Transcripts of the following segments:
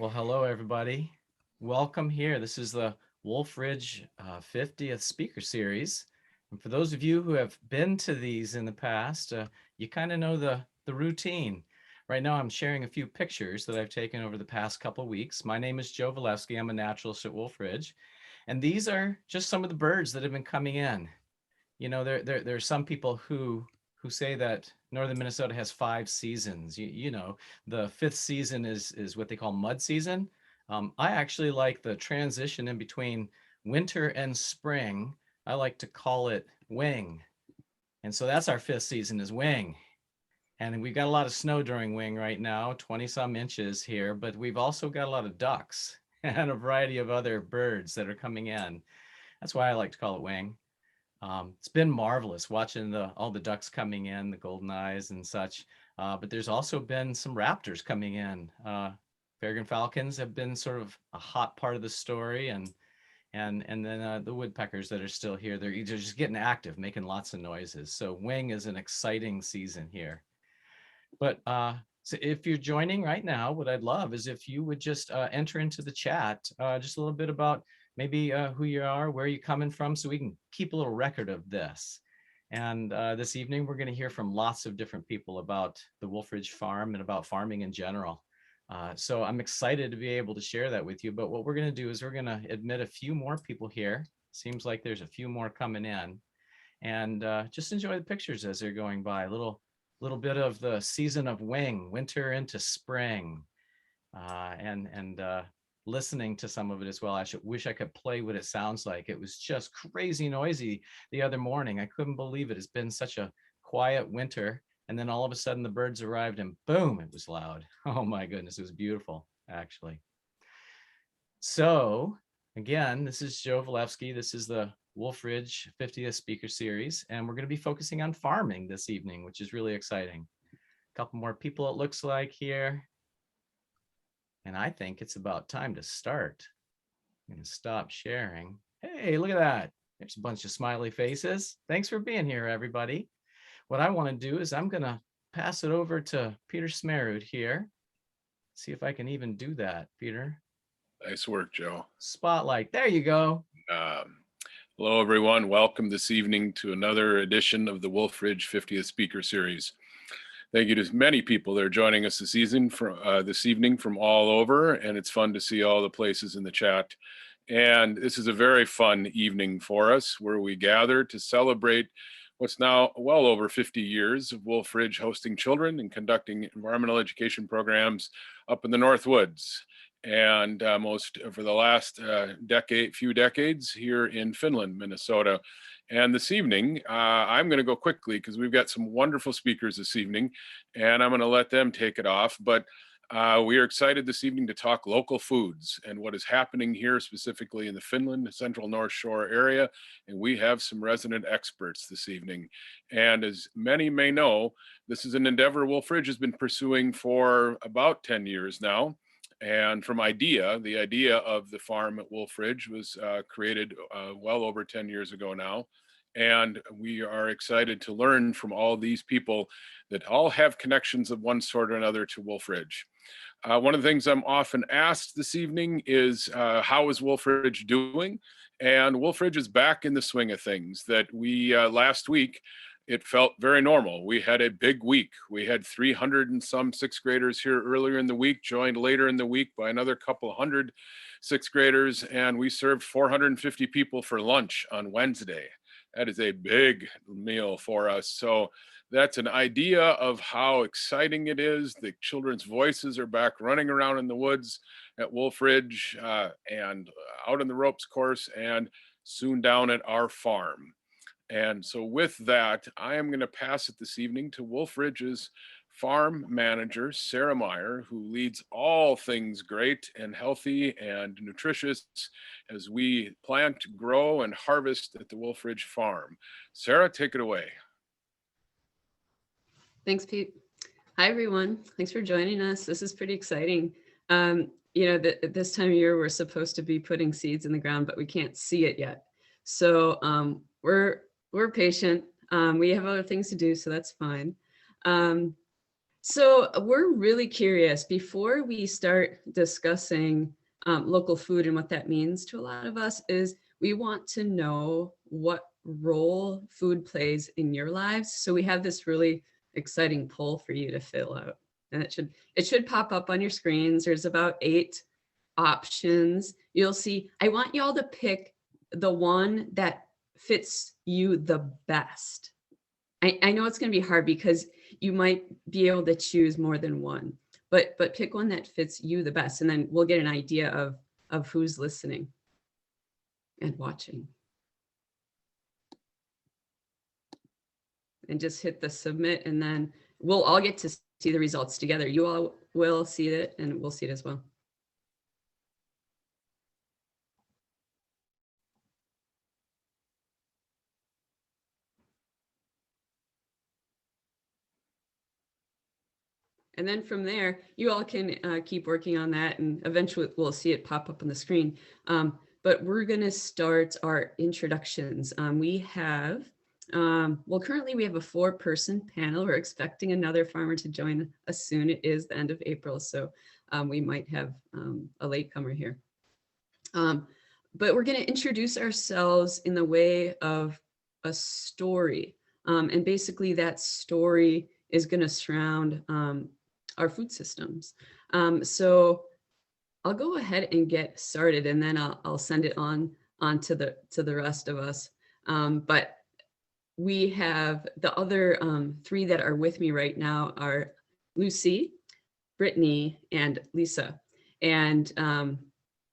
Well, hello, everybody. Welcome here. This is the Wolfridge 50th Speaker Series. And for those of you who have been to these in the past, you kind of know the routine. Right now, I'm sharing a few pictures that I've taken over the past couple weeks. My name is Joe Valevsky. I'm a naturalist at Wolfridge. And these are just some of the birds that have been coming in. You know, there are some people who say that northern Minnesota has 5 seasons. You know, the fifth season is what they call mud season. I actually like the transition in between winter and spring. I like to call it wing. And so that's our fifth season is wing. And we've got a lot of snow during wing right now, 20 some inches here, but we've also got a lot of ducks and a variety of other birds that are coming in. That's why I like to call it wing. It's been marvelous watching all the ducks coming in, the golden eyes and such. But there's also been some raptors coming in. Peregrine falcons have been sort of a hot part of the story, and then the woodpeckers that are still here. They're just getting active, making lots of noises. So wing is an exciting season here. But so if you're joining right now, what I'd love is if you would just enter into the chat just a little bit about maybe who you are, where you're coming from, so we can keep a little record of this. And this evening, we're going to hear from lots of different people about the Wolfridge farm and about farming in general. So I'm excited to be able to share that with you. But what we're going to do is we're going to admit a few more people here. Seems like there's a few more coming in. And just enjoy the pictures as they're going by. A little bit of the season of wing, winter into spring, and listening to some of it as well. I wish I could play what it sounds like. It was just crazy noisy the other morning. I couldn't believe it. It's been such a quiet winter. And then all of a sudden the birds arrived and boom, it was loud. Oh my goodness, it was beautiful, actually. So again, this is Joe Valevsky. This is the Wolfridge 50th Speaker Series, and we're going to be focusing on farming this evening, which is really exciting. A couple more people, it looks like, here. And I think it's about time to start. I'm going to stop sharing. Hey, look at that. There's a bunch of smiley faces. Thanks for being here, everybody. What I want to do is I'm going to pass it over to Peter Smerud here. See if I can even do that, Peter. Nice work, Joe. Spotlight. There you go. Hello, everyone. Welcome this evening to another edition of the Wolfridge 50th Speaker Series. Thank you to many people that are joining us this evening from all over, and it's fun to see all the places in the chat. And this is a very fun evening for us, where we gather to celebrate what's now well over 50 years of Wolfridge hosting children and conducting environmental education programs up in the North Woods. And most for the last few decades here in Finland, Minnesota. And this evening, I'm going to go quickly because we've got some wonderful speakers this evening, and I'm going to let them take it off. But we are excited this evening to talk local foods and what is happening here, specifically in the Finland Central North Shore area. And we have some resident experts this evening. And as many may know, this is an endeavor Wolfridge has been pursuing for about 10 years now. And the idea of the farm at Wolfridge was created well over 10 years ago now. And we are excited to learn from all these people that all have connections of one sort or another to Wolfridge. One of the things I'm often asked this evening is, how is Wolfridge doing? And Wolfridge is back in the swing of things. That we, last week, it felt very normal. We had a big week. We had 300 and some sixth graders here earlier in the week, joined later in the week by another couple hundred sixth graders, and we served 450 people for lunch on Wednesday. That is a big meal for us. So that's an idea of how exciting it is. The children's voices are back running around in the woods at Wolfridge and out on the ropes course, and soon down at our farm. And so with that, I am going to pass it this evening to Wolfridge's farm manager, Sarah Meyer, who leads all things great and healthy and nutritious as we plant, grow, and harvest at the Wolfridge farm. Sarah, take it away. Thanks, Pete. Hi, everyone. Thanks for joining us. This is pretty exciting. This time of year, we're supposed to be putting seeds in the ground, but we can't see it yet. So we're patient. We have other things to do, so that's fine. So we're really curious, before we start discussing local food and what that means to a lot of us, is we want to know what role food plays in your lives. So we have this really exciting poll for you to fill out, and it should pop up on your screens. There's about 8 options. You'll see, I want y'all to pick the one that fits you the best. I know it's going to be hard because you might be able to choose more than one, but pick one that fits you the best, and then we'll get an idea of who's listening and watching. And just hit the submit, and then we'll all get to see the results together. You all will see it, and we'll see it as well. And then from there, you all can keep working on that, and eventually we'll see it pop up on the screen. But we're going to start our introductions. We have, well, currently we have a 4-person panel. We're expecting another farmer to join us soon. It is the end of April, so we might have a latecomer here. But we're going to introduce ourselves in the way of a story. And basically that story is going to surround our food systems. So I'll go ahead and get started, and then I'll send it on to the rest of us. But we have the other 3 that are with me right now are Lucy, Brittney, and Lise. And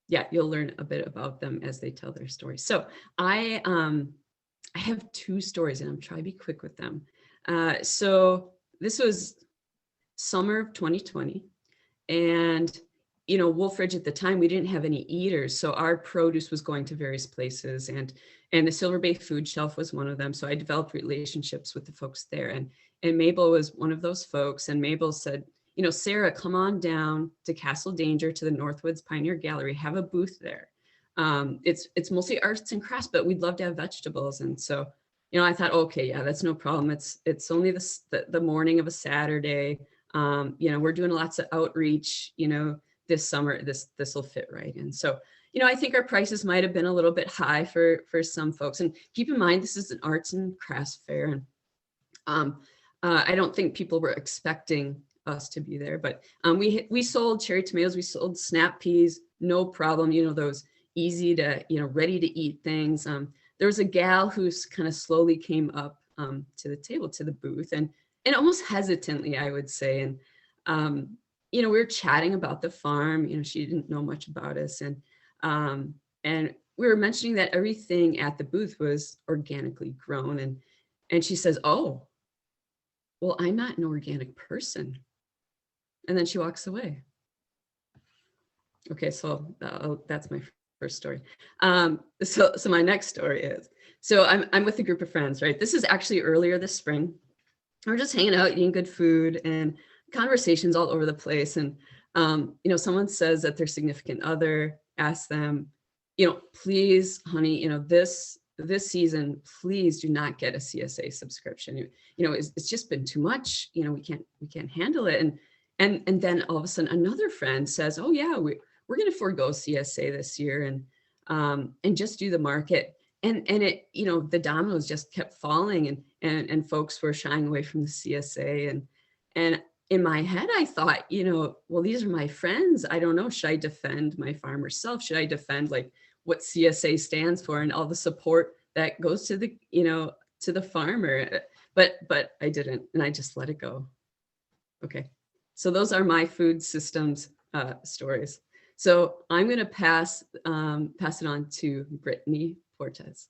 yeah, you'll learn a bit about them as they tell their story. So I have 2 stories, and I'm trying to be quick with them. So this was summer of 2020, and Wolfridge at the time, we didn't have any eaters, so our produce was going to various places, and the Silver Bay food shelf was one of them. So I developed relationships with the folks there, and Mabel was one of those folks. And Mabel said, Sarah, come on down to Castle Danger to the Northwoods Pioneer Gallery, have a booth there. It's mostly arts and crafts, but we'd love to have vegetables. And so I thought, okay, yeah, that's no problem. It's only the morning of a Saturday. We're doing lots of outreach, this summer, this will fit right in. So, I think our prices might have been a little bit high for some folks. And keep in mind, this is an arts and crafts fair. And I don't think people were expecting us to be there, but we sold cherry tomatoes, we sold snap peas, no problem. Those easy to, ready to eat things. There was a gal who's kind of slowly came up to the table, to the booth, and almost hesitantly, I would say. And, we were chatting about the farm. She didn't know much about us. And we were mentioning that everything at the booth was organically grown. And she says, oh, well, I'm not an organic person. And then she walks away. Okay, so that's my first story. So my next story is, so I'm with a group of friends, right? This is actually earlier this spring. We're just hanging out, eating good food, and conversations all over the place. And, someone says that their significant other asks them, please, honey, this season, please do not get a CSA subscription. It's just been too much. We can't handle it. And then all of a sudden another friend says, oh yeah, we're going to forego CSA this year and just do the market. And it, the dominoes just kept falling, and folks were shying away from the CSA. And in my head, I thought, well, these are my friends. I don't know. Should I defend my farmer self? Should I defend like what CSA stands for and all the support that goes to the, to the farmer? But I didn't, and I just let it go. Okay. So those are my food systems stories. So I'm going to pass it on to Brittney Portes.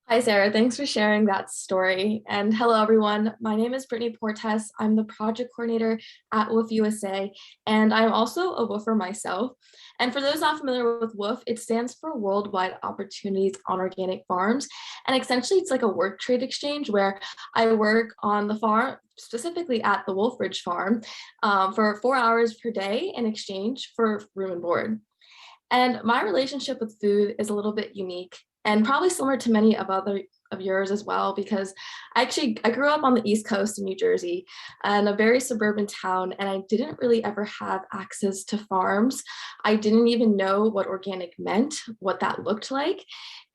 Hi, Sarah. Thanks for sharing that story. And hello, everyone. My name is Brittney Portes. I'm the project coordinator at WWOOF USA, and I'm also a woofer myself. And for those not familiar with WWOOF, it stands for Worldwide Opportunities on Organic Farms. And essentially, it's like a work trade exchange where I work on the farm, specifically at the Wolfridge farm, for 4 hours per day in exchange for room and board. And my relationship with food is a little bit unique and probably similar to many of of yours as well, because I grew up on the East Coast in New Jersey in a very suburban town, and I didn't really ever have access to farms. I didn't even know what organic meant, what that looked like.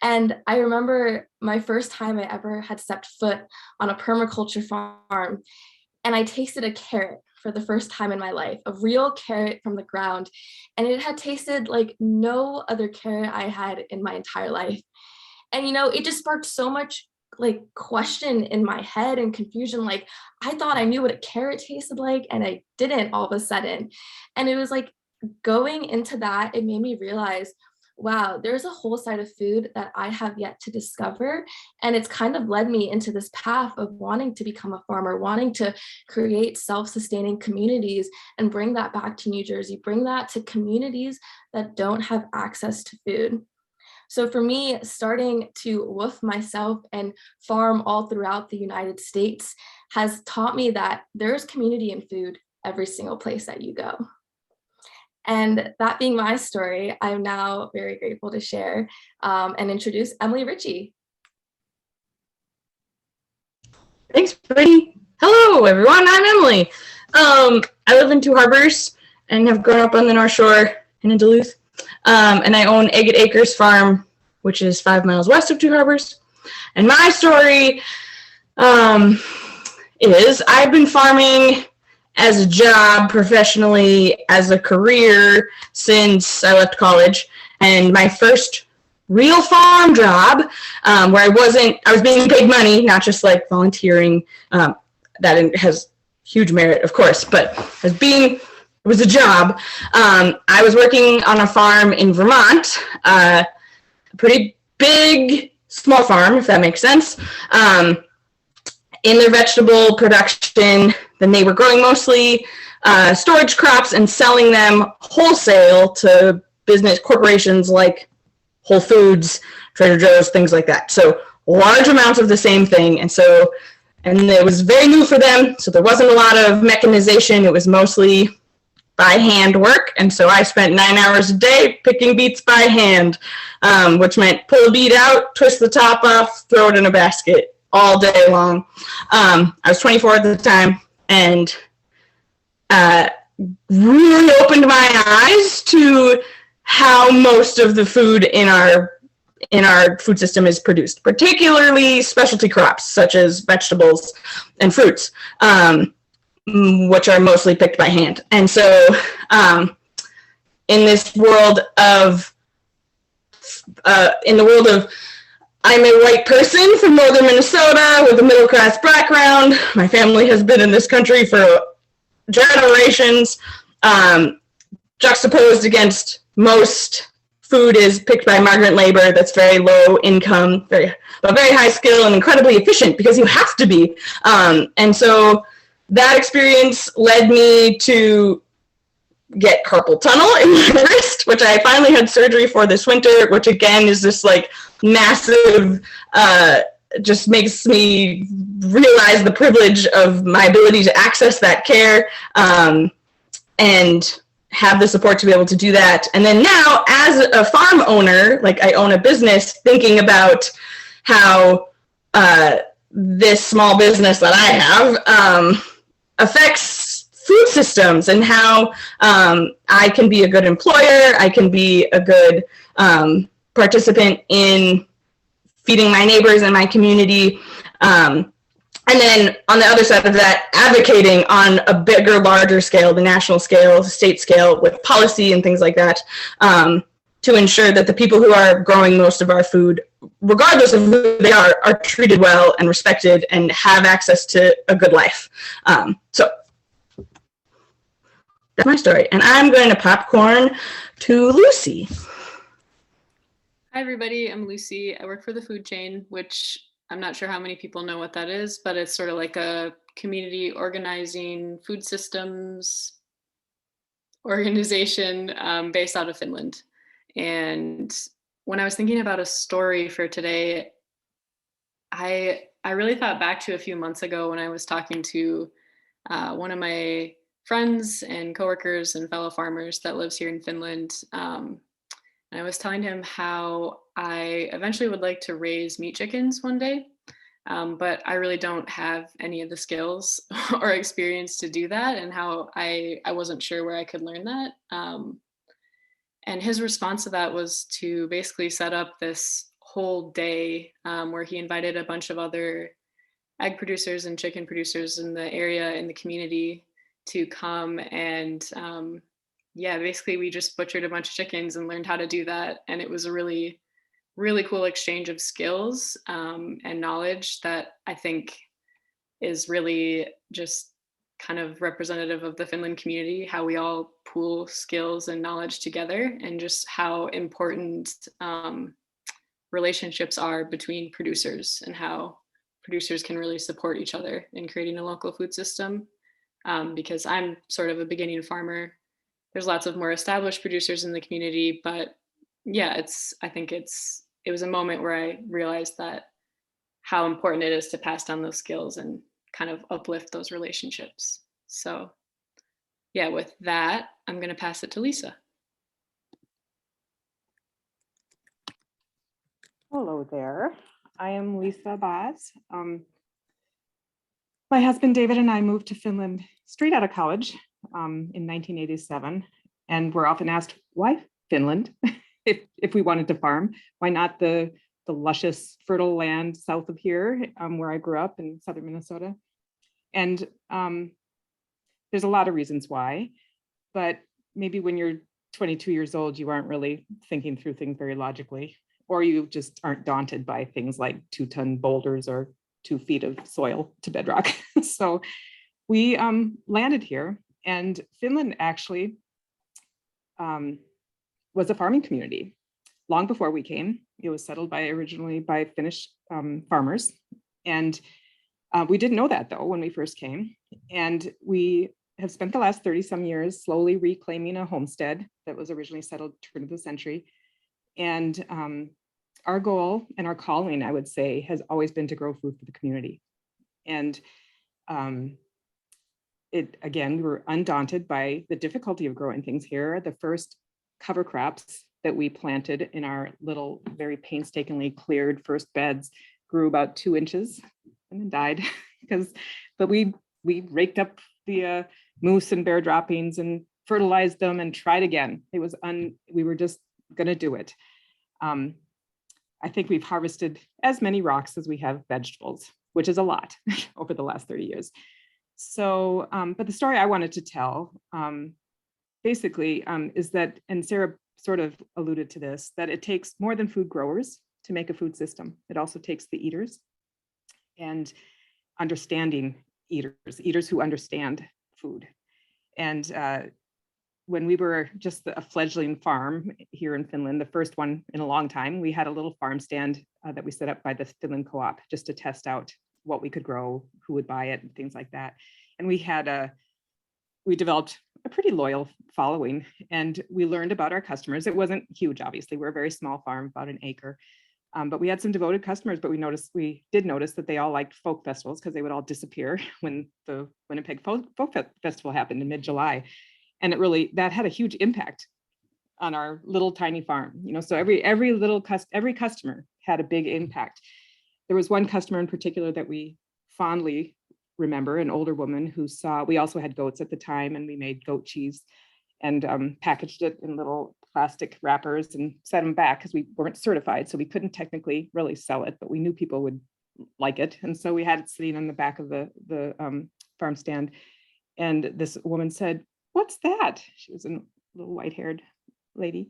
And I remember my first time I ever had stepped foot on a permaculture farm, and I tasted a carrot for the first time in my life, a real carrot from the ground. And it had tasted like no other carrot I had in my entire life. And, it just sparked so much like question in my head and confusion. Like, I thought I knew what a carrot tasted like, and I didn't all of a sudden. And it was like going into that, it made me realize, wow, there's a whole side of food that I have yet to discover. And it's kind of led me into this path of wanting to become a farmer, wanting to create self-sustaining communities and bring that back to New Jersey, bring that to communities that don't have access to food. So for me, starting to woof myself and farm all throughout the United States has taught me that there's community in food every single place that you go. And that being my story, I'm now very grateful to share and introduce Emily Ritchie. Thanks, Brittney. Hello, everyone. I'm Emily. I live in Two Harbors and have grown up on the North Shore and in Duluth. And I own Agate Acres Farm, which is 5 miles west of Two Harbors. And my story is I've been farming as a job, professionally, as a career since I left college. And my first real farm job, where I was being paid money, not just like volunteering, that has huge merit, of course, but it was a job. I was working on a farm in Vermont, a pretty big, small farm, if that makes sense, in their vegetable production. Then they were growing mostly storage crops and selling them wholesale to business corporations like Whole Foods, Trader Joe's, things like that. So large amounts of the same thing. And it was very new for them. So there wasn't a lot of mechanization. It was mostly by hand work. And so I spent 9 hours a day picking beets by hand, which meant pull a beet out, twist the top off, throw it in a basket all day long. I was 24 at the time, and really opened my eyes to how most of the food in our food system is produced, particularly specialty crops such as vegetables and fruits, which are mostly picked by hand. And so in this world of, I'm a white person from northern Minnesota with a middle-class background. My family has been in this country for generations. Juxtaposed against most food is picked by migrant labor that's very low income, but very high skill and incredibly efficient because you have to be. And so that experience led me to get carpal tunnel in my wrist, which I finally had surgery for this winter, which again is this like massive, just makes me realize the privilege of my ability to access that care and have the support to be able to do that. And then now as a farm owner, like I own a business, thinking about how this small business that I have affects food systems and how I can be a good employer, I can be a good participant in feeding my neighbors and my community. And then on the other side of that, advocating on a bigger, larger scale, the national scale, state scale, with policy and things like that, to ensure that the people who are growing most of our food, regardless of who they are treated well and respected and have access to a good life. So that's my story. And I'm going to popcorn to Lucy. Hi, everybody. I'm Lucy. I work for the food chain, which I'm not sure how many people know what that is, but it's sort of like a community organizing food systems organization based out of Finland. And when I was thinking about a story for today, I really thought back to a few months ago when I was talking to one of my friends and coworkers and fellow farmers that lives here in Finland. And I was telling him how I eventually would like to raise meat chickens one day, but I really don't have any of the skills or experience to do that, and how I wasn't sure where I could learn that. And his response to that was to basically set up this whole day where he invited a bunch of other egg producers and chicken producers in the area, in the community, to come. And yeah, basically we just butchered a bunch of chickens and learned how to do that. And it was a really, really cool exchange of skills and knowledge that I think is really just kind of representative of the Finland community, how we all pool skills and knowledge together, and just how important relationships are between producers, and how producers can really support each other in creating a local food system. Because I'm sort of a beginning farmer. There's lots of more established producers in the community, but yeah, I think it was a moment where I realized that how important it is to pass down those skills and kind of uplift those relationships. So yeah, with that, I'm going to pass it to Lisa. Hello there. I am Lisa Abazs. My husband David and I moved to Finland straight out of college in 1987, and we're often asked, why Finland? if we wanted to farm, why not the luscious, fertile land south of here, where I grew up in southern Minnesota? And there's a lot of reasons why, but maybe when you're 22 years old, you aren't really thinking through things very logically, or you just aren't daunted by things like 2-ton boulders or 2 feet of soil to bedrock. So we landed here, and Finland actually was a farming community. Long before we came, it was settled originally by Finnish farmers. And we didn't know that though when we first came. And we have spent the last 30 some years slowly reclaiming a homestead that was originally settled turn of the century. And our goal and our calling, I would say, has always been to grow food for the community. And again, we were undaunted by the difficulty of growing things here. The first cover crops that we planted in our little, very painstakingly cleared first beds grew about 2 inches and then died. But we raked up the moose and bear droppings and fertilized them and tried again. We were just gonna do it. I think we've harvested as many rocks as we have vegetables, which is a lot over the last 30 years. So, but the story I wanted to tell basically is that, and Sarah sort of alluded to this, that it takes more than food growers to make a food system. It also takes the eaters and understanding eaters who understand food. And when we were just a fledgling farm here in Finland, the first one in a long time, we had a little farm stand that we set up by the Finland Co-op just to test out what we could grow, who would buy it, and things like that. And we developed a pretty loyal following, and we learned about our customers. It wasn't huge, obviously. We're a very small farm, about an acre. But we had some devoted customers, but we did notice that they all liked folk festivals because they would all disappear when the Winnipeg Folk Festival happened in mid-July. And that had a huge impact on our little tiny farm. So every customer had a big impact. There was one customer in particular that we fondly remember, an older woman we also had goats at the time, and we made goat cheese and packaged it in little plastic wrappers and set them back because we weren't certified. So we couldn't technically really sell it, but we knew people would like it. And so we had it sitting on the back of the farm stand. And this woman said, "What's that?" She was a little white-haired lady.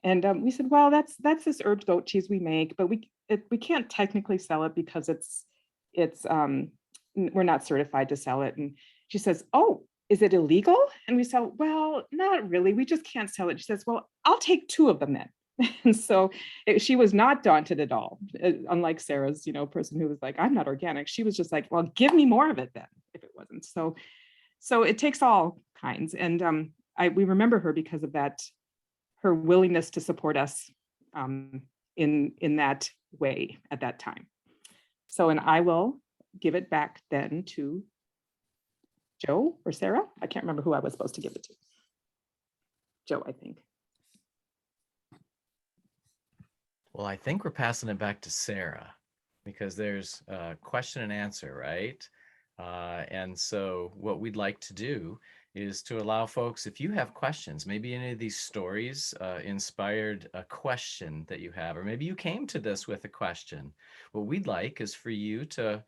And we said, "Well, that's this herb goat cheese we make, but we can't technically sell it because we're not certified to sell it." And she says, "Oh, is it illegal?" And we said, "Well, not really. We just can't sell it." She says, "Well, I'll take 2 of them then." And so she was not daunted at all, unlike Sarah's, person who was like, "I'm not organic." She was just like, "Well, give me more of it then if it wasn't." So it takes all kinds. And we remember her because of that, her willingness to support us in that way at that time. So, and I will give it back then to Joe or Sarah. I can't remember who I was supposed to give it to. Joe, I think. Well, I think we're passing it back to Sarah because there's a question and answer, right? And so what we'd like to do is to allow folks, if you have questions, maybe any of these stories inspired a question that you have, or maybe you came to this with a question. What we'd like is for you to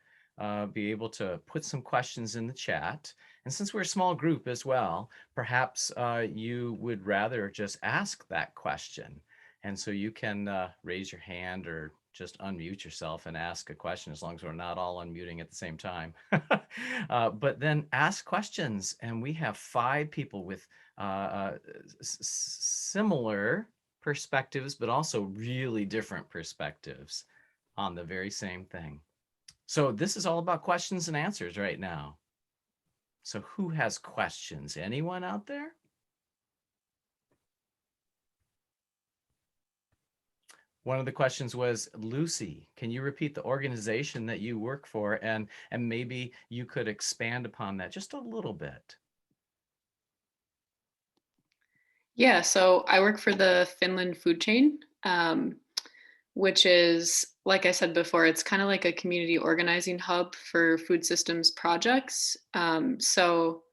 be able to put some questions in the chat. And since we're a small group as well, perhaps you would rather just ask that question. And so you can raise your hand or just unmute yourself and ask a question, as long as we're not all unmuting at the same time. But then ask questions. And we have 5 people with similar perspectives, but also really different perspectives on the very same thing. So this is all about questions and answers right now. So who has questions? Anyone out there? One of the questions was, Lucy, can you repeat the organization that you work for? And maybe you could expand upon that just a little bit. Yeah, so I work for the Finland food chain, which is, like I said before, it's kind of like a community organizing hub for food systems projects. So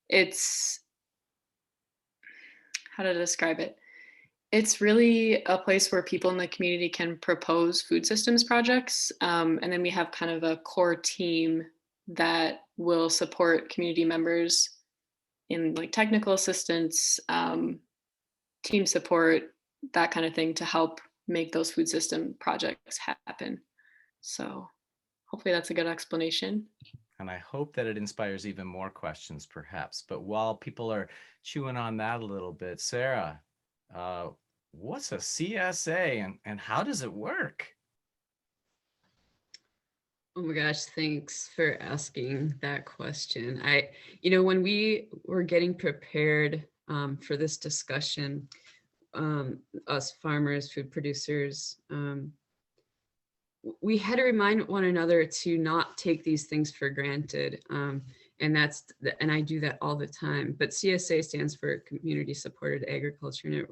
it's, how to describe it? It's really a place where people in the community can propose food systems projects. And then we have kind of a core team that will support community members in like technical assistance, team support, that kind of thing, to help make those food system projects happen. So hopefully that's a good explanation. And I hope that it inspires even more questions perhaps. But while people are chewing on that a little bit, Sarah, what's a CSA and how does it work? Oh my gosh, thanks for asking that question. When we were getting prepared for this discussion, us farmers, food producers, we had to remind one another to not take these things for granted. And I do that all the time. But CSA stands for Community Supported Agriculture, and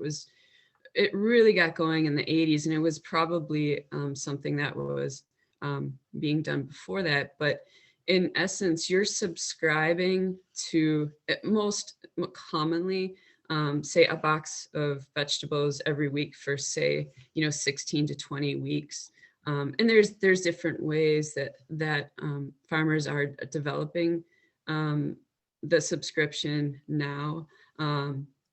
it really got going in the 80s, and it was probably something that was being done before that. But in essence, you're subscribing to, most commonly, say a box of vegetables every week for, say, 16 to 20 weeks. And there's different ways that farmers are developing the subscription now,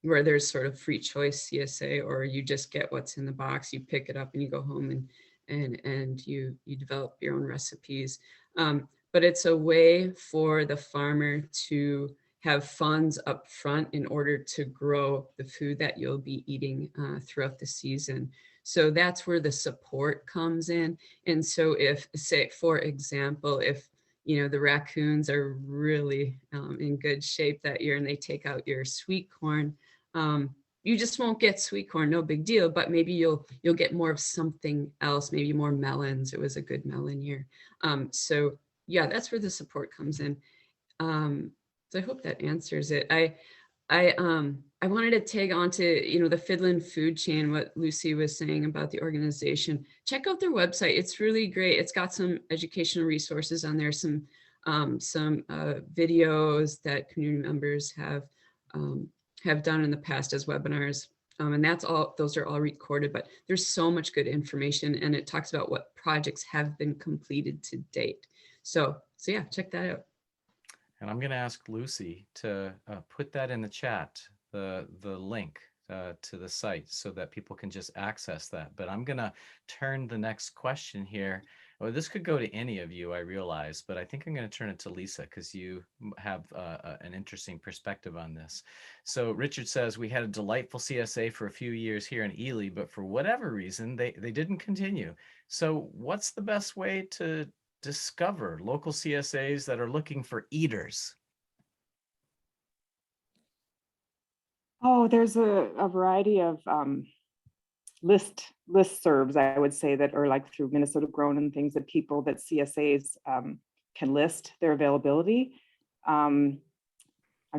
where there's sort of free choice CSA, or you just get what's in the box, you pick it up and you go home and you develop your own recipes. But it's a way for the farmer to have funds up front in order to grow the food that you'll be eating throughout the season. So that's where the support comes in. And so if, say, for example, if the raccoons are really in good shape that year and they take out your sweet corn, you just won't get sweet corn, no big deal, but maybe you'll get more of something else, maybe more melons. It was a good melon year. So yeah, that's where the support comes in. So I hope that answers it. I wanted to tag on to, the Finland food chain, what Lucy was saying about the organization. Check out their website. It's really great. It's got some educational resources on there, some videos that community members have done in the past as webinars. And those are all recorded, but there's so much good information, and it talks about what projects have been completed to date. So yeah, check that out. And I'm going to ask Lucy to put that in the chat, the link to the site, so that people can just access that. But I'm going to turn the next question here. Well, this could go to any of you, I realize, but I think I'm going to turn it to Lisa because you have an interesting perspective on this. So Richard says, we had a delightful CSA for a few years here in Ely, but for whatever reason, they didn't continue. So what's the best way to discover local CSAs that are looking for eaters? Oh, there's a variety of listservs, I would say, that are like through Minnesota Grown and things, that people that CSAs can list their availability. I'm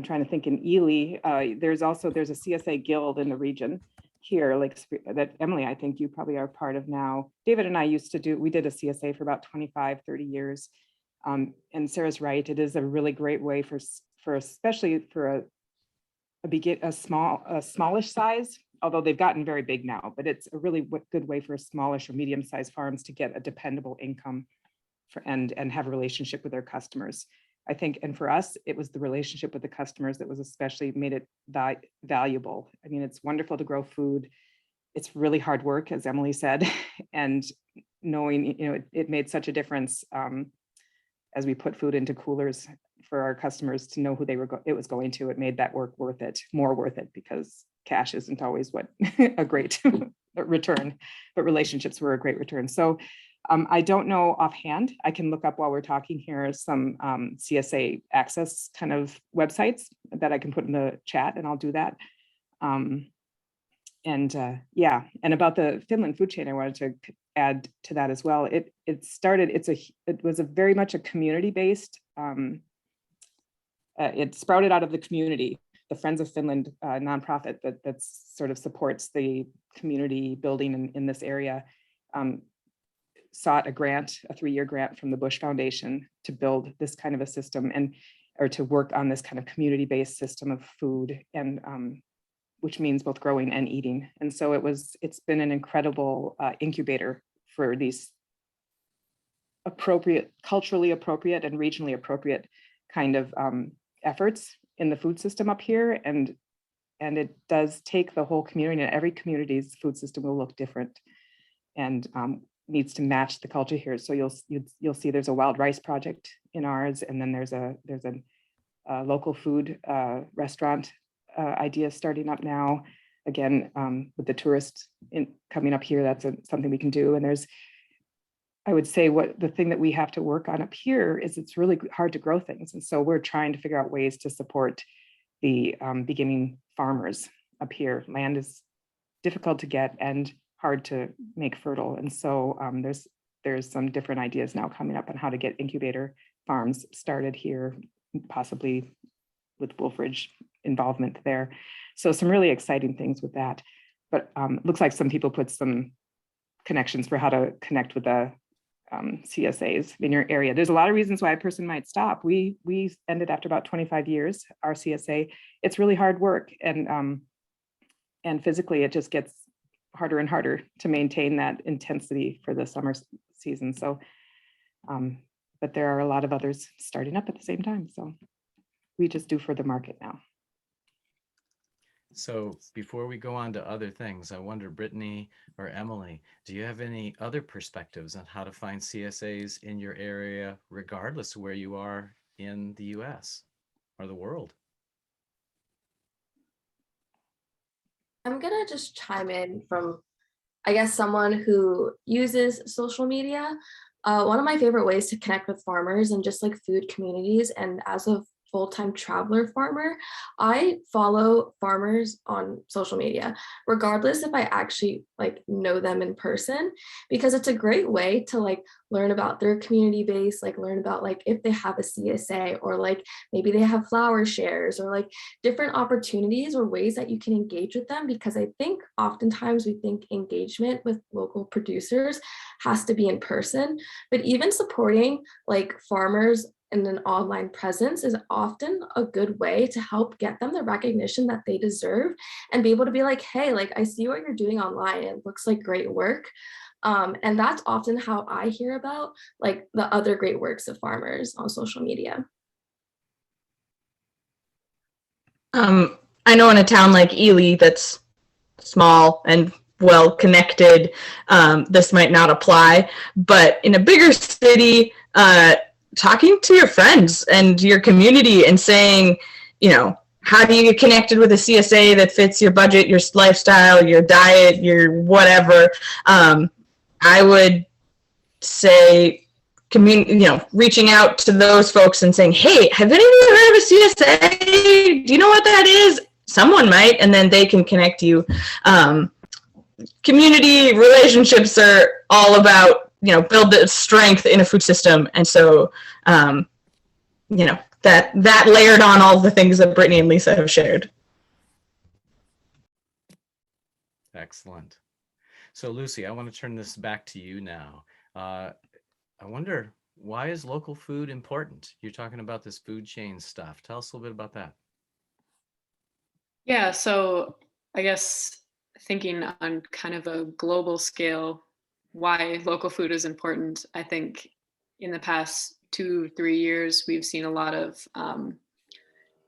trying to think in Ely, there's a CSA guild in the region here, like that Emily, I think you probably are part of now. David and I we did a CSA for about 25, 30 years. And Sarah's right, it is a really great way for especially for a smallish size, although they've gotten very big now, but it's a really good way for smallish or medium-sized farms to get a dependable income and have a relationship with their customers. I think, and for us, it was the relationship with the customers that was especially made it valuable. I mean, it's wonderful to grow food. It's really hard work, as Emily said, and knowing, it made such a difference as we put food into coolers for our customers to know who it was going to. It made that work more worth it, because cash isn't always what a great return, but relationships were a great return. So I don't know offhand. I can look up while we're talking here some CSA access kind of websites that I can put in the chat, and I'll do that. And about the Finland food chain, I wanted to add to that as well. It was very much a community-based. It sprouted out of the community. The Friends of Finland nonprofit that sort of supports the community building in this area sought a 3-year grant from the Bush Foundation to build this kind of a system or to work on this kind of community-based system of food, and which means both growing and eating. And so it's been an incredible incubator for these culturally appropriate and regionally appropriate kind of efforts in the food system up here. And it does take the whole community, and every community's food system will look different and needs to match the culture here. So you'll see there's a wild rice project in ours, and then there's a local food restaurant idea starting up now. Again, with the tourists coming up here, that's something we can do. And I would say the thing that we have to work on up here is it's really hard to grow things. And so we're trying to figure out ways to support the beginning farmers up here. Land is difficult to get and hard to make fertile. And so there's some different ideas now coming up on how to get incubator farms started here, possibly with Wolfridge involvement there. So some really exciting things with that. But it looks like some people put some connections for how to connect with the CSAs in your area. There's a lot of reasons why a person might stop. We ended after about 25 years, our CSA. It's really hard work, and physically it just gets harder and harder to maintain that intensity for the summer season. So, but there are a lot of others starting up at the same time. So we just do for the market now. So before we go on to other things, I wonder, Brittney or Emily, do you have any other perspectives on how to find CSAs in your area, regardless of where you are in the US or the world? I'm gonna just chime in from, I guess, someone who uses social media. One of my favorite ways to connect with farmers and just like food communities, and as a full-time traveler farmer, I follow farmers on social media, regardless if I actually like know them in person, because it's a great way to like learn about their community base, like learn about like if they have a CSA, or like maybe they have flower shares, or like different opportunities or ways that you can engage with them. Because I think oftentimes we think engagement with local producers has to be in person, but even supporting like farmers and an online presence is often a good way to help get them the recognition that they deserve, and be able to be like, hey, like I see what you're doing online, it looks like great work. And that's often how I hear about like the other great works of farmers on social media. I know in a town like Ely that's small and well connected, this might not apply, but in a bigger city, talking to your friends and your community and saying, you know, how do you get connected with a CSA that fits your budget, your lifestyle, your diet, your whatever? I would say, reaching out to those folks and saying, hey, have any of you heard of a CSA? Do you know what that is? Someone might, and then they can connect you. Community relationships are all about, build the strength in a food system. And so, that layered on all the things that Brittney and Lisa have shared. Excellent. So Lucy, I want to turn this back to you now. I wonder, why is local food important? You're talking about this food chain stuff. Tell us a little bit about that. Yeah, so I guess thinking on kind of a global scale, why local food is important. I think in the past 2-3 years, we've seen a lot of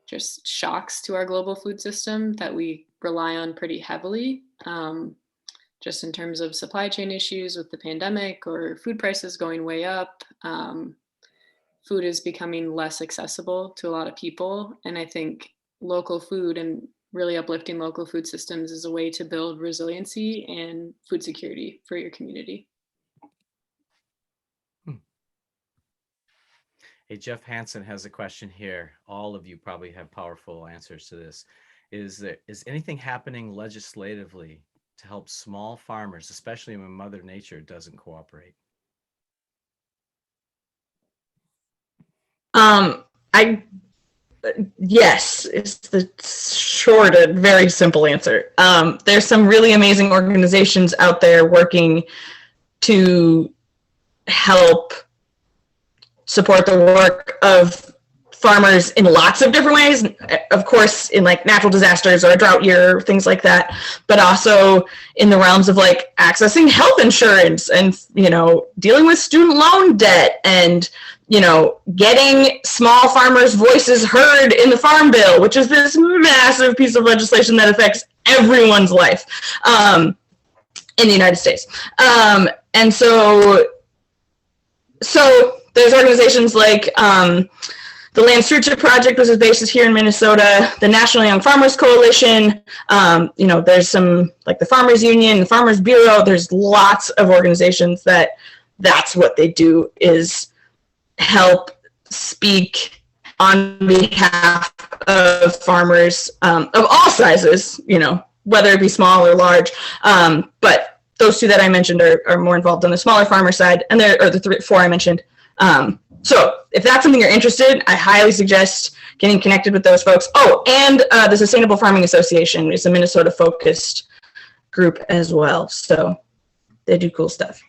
just shocks to our global food system that we rely on pretty heavily, just in terms of supply chain issues with the pandemic or food prices going way up. Food is becoming less accessible to a lot of people. And I think local food and really uplifting local food systems is a way to build resiliency and food security for your community. Hey, Jeff Hansen has a question here. All of you probably have powerful answers to this. Is anything happening legislatively to help small farmers, especially when Mother Nature doesn't cooperate? Yes, is the short and very simple answer. There's some really amazing organizations out there working to help support the work of farmers in lots of different ways. Of course, in like natural disasters or a drought year, things like that, but also in the realms of like accessing health insurance and, you know, dealing with student loan debt and, you know, getting small farmers' voices heard in the Farm Bill, which is this massive piece of legislation that affects everyone's life in the United States. And so there's organizations like the Land Stewardship Project, which is based here in Minnesota, the National Young Farmers Coalition, you know, there's some like the Farmers Union, the Farmers Bureau, there's lots of organizations that's what they do, is help speak on behalf of farmers of all sizes, you know, whether it be small or large. But those two that I mentioned are more involved on the smaller farmer side, and there are the four I mentioned. So if that's something you're interested in, I highly suggest getting connected with those folks. Oh, and the Sustainable Farming Association is a Minnesota-focused group as well. So they do cool stuff.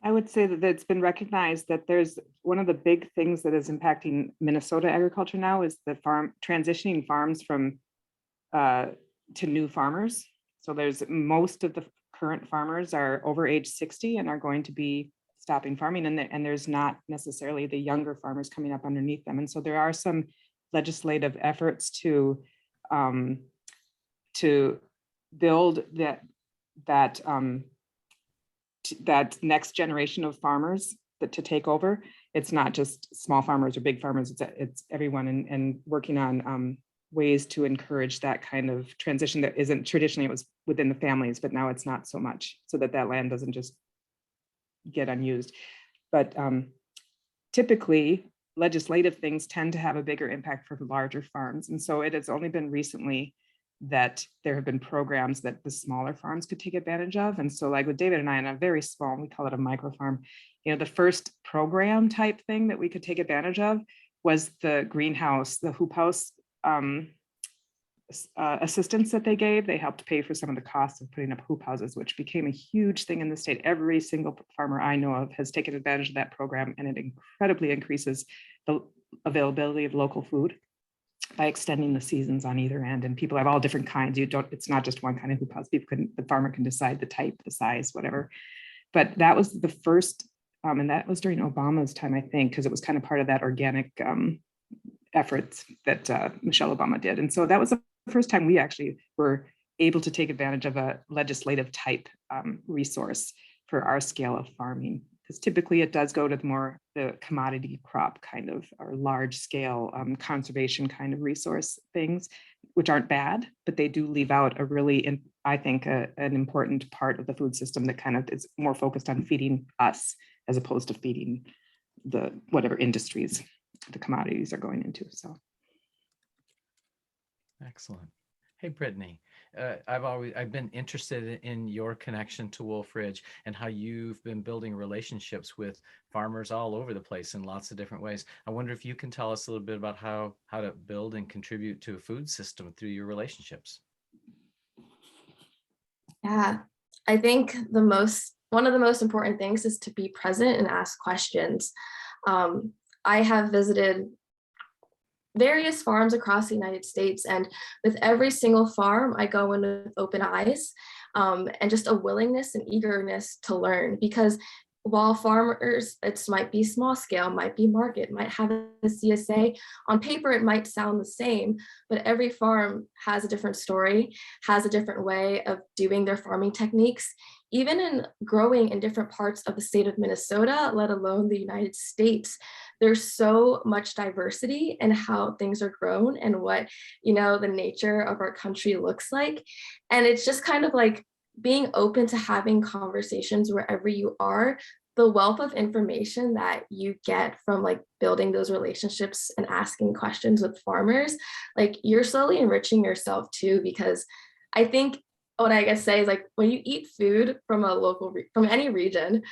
I would say that it's been recognized that there's one of the big things that is impacting Minnesota agriculture now is the transitioning farms from to new farmers. So there's most of the current farmers are over age 60 and are going to be stopping farming, and there's not necessarily the younger farmers coming up underneath them. And so there are some legislative efforts to build that next generation of farmers to take over. It's not just small farmers or big farmers, it's everyone, and working on ways to encourage that kind of transition that isn't traditionally, it was within the families, but now it's not so much, so that land doesn't just get unused. But typically legislative things tend to have a bigger impact for larger farms. And so it has only been recently that there have been programs that the smaller farms could take advantage of. And so like with David and I, on a very small, we call it a micro farm, you know, the first program type thing that we could take advantage of was the greenhouse, the hoop house assistance that they gave. They helped pay for some of the costs of putting up hoop houses, which became a huge thing in the state. Every single farmer I know of has taken advantage of that program, and it incredibly increases the availability of local food by extending the seasons on either end. And people have all different kinds. It's not just one kind of hoop house. The farmer can decide the type, the size, whatever. But that was the first, and that was during Obama's time, I think, because it was kind of part of that organic efforts that Michelle Obama did. And so that was the first time we actually were able to take advantage of a legislative type resource for our scale of farming. Because typically it does go to the commodity crop kind of, or large scale conservation kind of resource things, which aren't bad, but they do leave out a really, I think, an important part of the food system that kind of is more focused on feeding us as opposed to feeding the whatever industries the commodities are going into. So. Excellent. Hey, Brittney, I've been interested in your connection to Wolfridge and how you've been building relationships with farmers all over the place in lots of different ways. I wonder if you can tell us a little bit about how to build and contribute to a food system through your relationships. Yeah, I think one of the most important things is to be present and ask questions. I have visited various farms across the United States, and with every single farm, I go in with open eyes and just a willingness and eagerness to learn. Because while farmers, it might be small scale, might be market, might have a CSA, on paper it might sound the same, but every farm has a different story, has a different way of doing their farming techniques. Even in growing in different parts of the state of Minnesota, let alone the United States, there's so much diversity in how things are grown and what, the nature of our country looks like. And it's just kind of like being open to having conversations wherever you are. The wealth of information that you get from like building those relationships and asking questions with farmers, like you're slowly enriching yourself too, because I think what I guess say is like when you eat food from a local, from any region,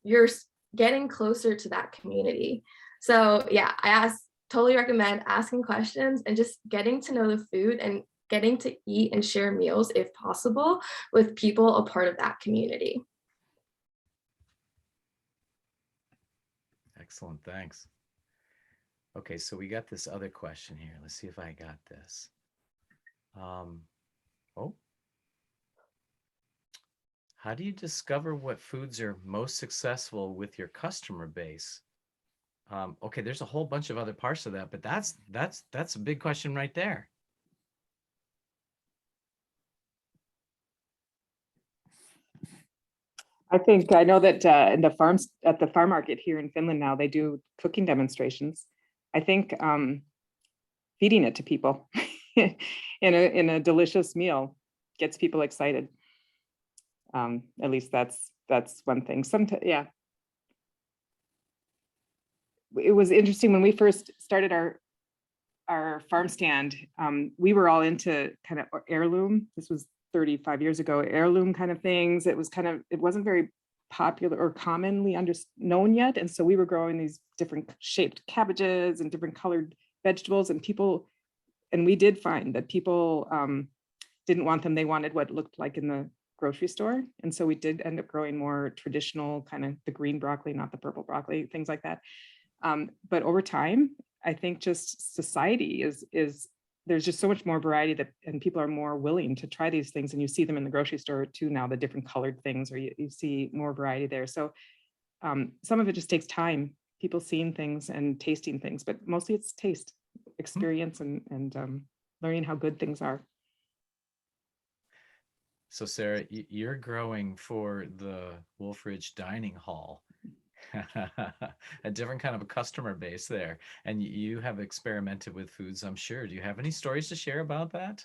you're getting closer to that community. So yeah, totally recommend asking questions and just getting to know the food and getting to eat and share meals if possible with people a part of that community. Excellent, thanks. Okay, so we got this other question here. Let's see if I got this. How do you discover what foods are most successful with your customer base? Okay, there's a whole bunch of other parts of that, but that's a big question right there. I know that in the farms at the farm market here in Finland now, they do cooking demonstrations. I think feeding it to people in a delicious meal gets people excited. At least that's one thing. Sometimes, yeah. It was interesting when we first started our farm stand. We were all into kind of heirloom. This was 35 years ago, heirloom kind of things. It wasn't very popular or commonly known yet. And so we were growing these different shaped cabbages and different colored vegetables, and we did find that people didn't want them. They wanted what looked like in the grocery store. And so we did end up growing more traditional, kind of the green broccoli, not the purple broccoli, things like that. But over time, I think just society is there's just so much more variety and people are more willing to try these things. And you see them in the grocery store too now, the different colored things, or you see more variety there. So some of it just takes time, people seeing things and tasting things, but mostly it's taste, experience, and learning how good things are. So Sarah, you're growing for the Wolfridge Dining Hall. A different kind of a customer base there, and you have experimented with foods, I'm sure. Do you have any stories to share about that?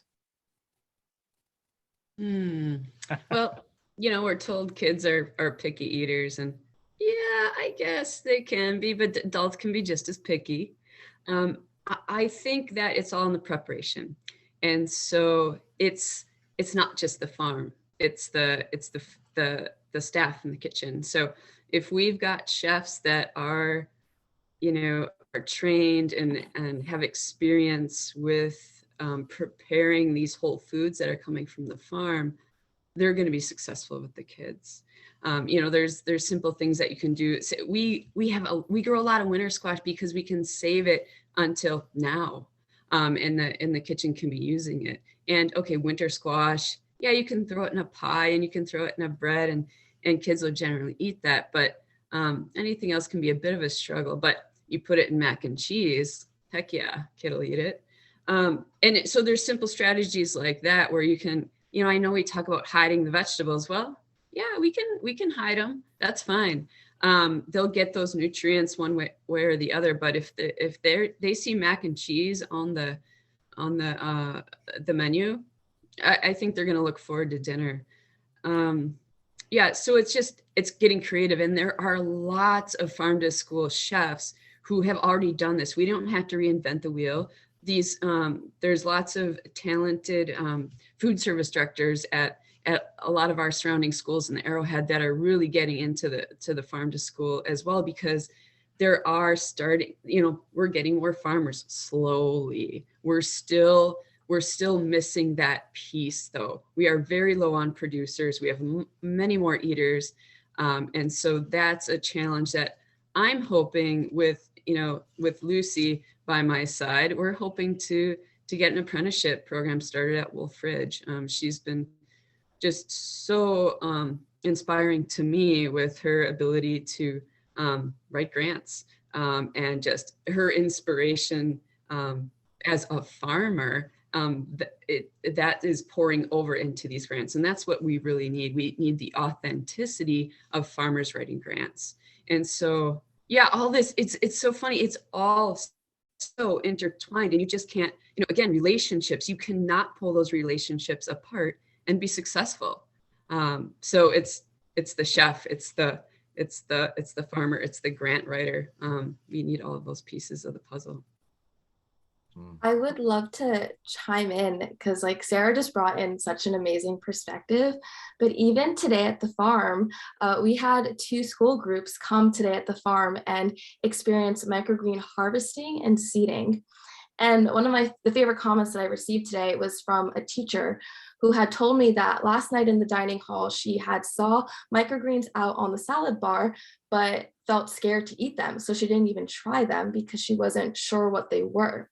Well, we're told kids are picky eaters, and yeah, I guess they can be, but adults can be just as picky. I think that it's all in the preparation, and so it's not just the farm; it's the staff in the kitchen. So if we've got chefs that are trained and have experience with preparing these whole foods that are coming from the farm, they're going to be successful with the kids. There's simple things that you can do. So we grow a lot of winter squash because we can save it until now, and the kitchen can be using it. And okay, winter squash, yeah, you can throw it in a pie and you can throw it in a bread, and kids will generally eat that, but anything else can be a bit of a struggle. But you put it in mac and cheese, heck yeah, kid will eat it. So there's simple strategies like that where you can, I know we talk about hiding the vegetables. Well, yeah, we can hide them. That's fine. They'll get those nutrients one way or the other. But if they see mac and cheese on the menu, I think they're going to look forward to dinner. Yeah, so it's getting creative, and there are lots of farm to school chefs who have already done this. We don't have to reinvent the wheel. There's lots of talented food service directors at a lot of our surrounding schools in the Arrowhead that are really getting into the farm to school as well, because there are we're getting more farmers slowly. We're still we're still missing that piece though. We are very low on producers. We have many more eaters. And so that's a challenge that I'm hoping with, with Lucy by my side, we're hoping to get an apprenticeship program started at Wolfridge. She's been just so inspiring to me with her ability to write grants and just her inspiration as a farmer. That is pouring over into these grants, and that's what we really need. We need the authenticity of farmers writing grants. And so, yeah, all this, it's so funny. It's all so intertwined, and you just can't, again, relationships, you cannot pull those relationships apart and be successful. So it's the chef, it's the farmer, it's the grant writer. We need all of those pieces of the puzzle. I would love to chime in because like Sarah just brought in such an amazing perspective, but even today at the farm, we had 2 school groups come today at the farm and experience microgreen harvesting and seeding. And one of the favorite comments that I received today was from a teacher who had told me that last night in the dining hall, she had saw microgreens out on the salad bar, but felt scared to eat them. So she didn't even try them because she wasn't sure what they were.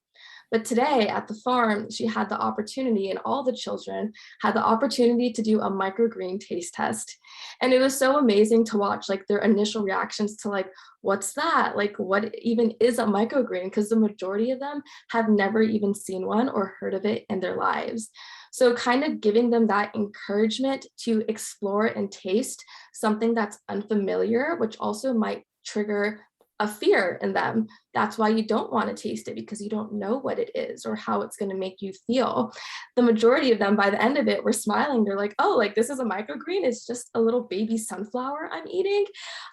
But today at the farm, she had the opportunity, and all the children had the opportunity to do a microgreen taste test. And it was so amazing to watch like their initial reactions to like, what's that? Like, what even is a microgreen? Because the majority of them have never even seen one or heard of it in their lives. So kind of giving them that encouragement to explore and taste something that's unfamiliar, which also might trigger a fear in them. That's why you don't want to taste it, because you don't know what it is or how it's going to make you feel. The majority of them by the end of it were smiling. They're like, oh, like this is a microgreen. It's just a little baby sunflower I'm eating.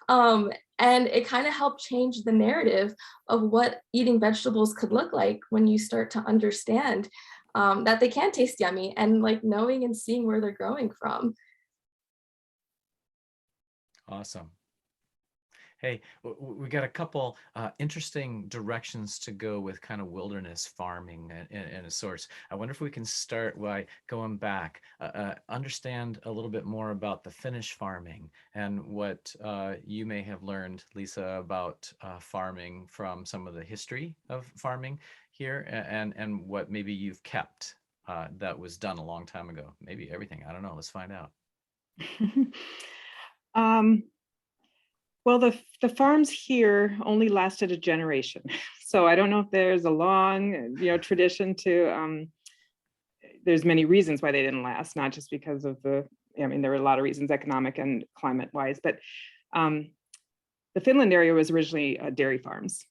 And it kind of helped change the narrative of what eating vegetables could look like when you start to understand that they can taste yummy, and like knowing and seeing where they're growing from. Awesome. Hey, we got a couple interesting directions to go with kind of wilderness farming and a source. I wonder if we can start by going back, understand a little bit more about the Finnish farming and what you may have learned, Lisa, about farming from some of the history of farming here, and what maybe you've kept that was done a long time ago. Maybe everything. I don't know. Let's find out. Well, the farms here only lasted a generation. So I don't know if there's a long, tradition to, there's many reasons why they didn't last, not just because of there were a lot of reasons, economic and climate wise, but the Finland area was originally dairy farms,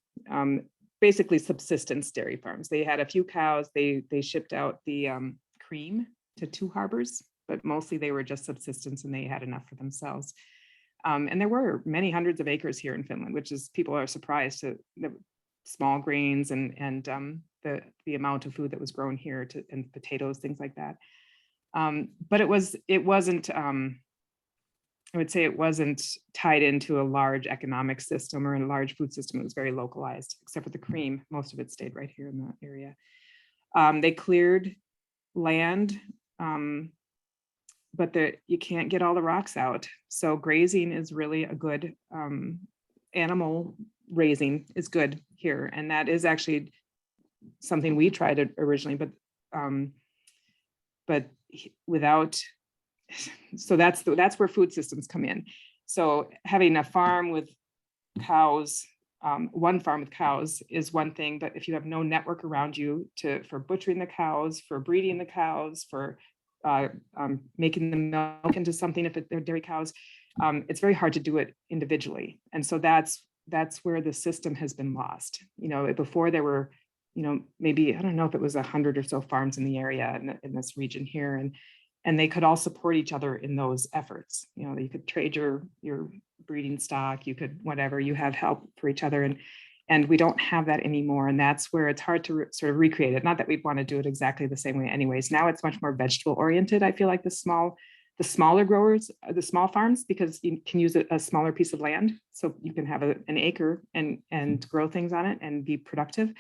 basically subsistence dairy farms. They had a few cows, they shipped out the cream to 2 harbors, but mostly they were just subsistence and they had enough for themselves. And there were many hundreds of acres here in Finland, which is, people are surprised to the small grains and the amount of food that was grown here and potatoes, things like that. But it wasn't, I would say it wasn't tied into a large economic system or a large food system. It was very localized, except for the cream. Most of it stayed right here in the area. They cleared land, but you can't get all the rocks out. So grazing is really a good, animal raising is good here. And that is actually something we tried originally, but without, so that's where food systems come in. So having a farm with cows, one farm with cows is one thing, but if you have no network around you for butchering the cows, for breeding the cows, for making the milk into something, if they're dairy cows, it's very hard to do it individually. And so that's where the system has been lost. Before there were, maybe, I don't know if it was 100 or so farms in the area in this region here, and they could all support each other in those efforts. You could trade your breeding stock, you could whatever, you have help for each other, and we don't have that anymore. And that's where it's hard to sort of recreate it. Not that we'd want to do it exactly the same way anyways. Now it's much more vegetable oriented. I feel like the smaller growers, the small farms, because you can use a smaller piece of land. So you can have an acre and grow things on it and be productive.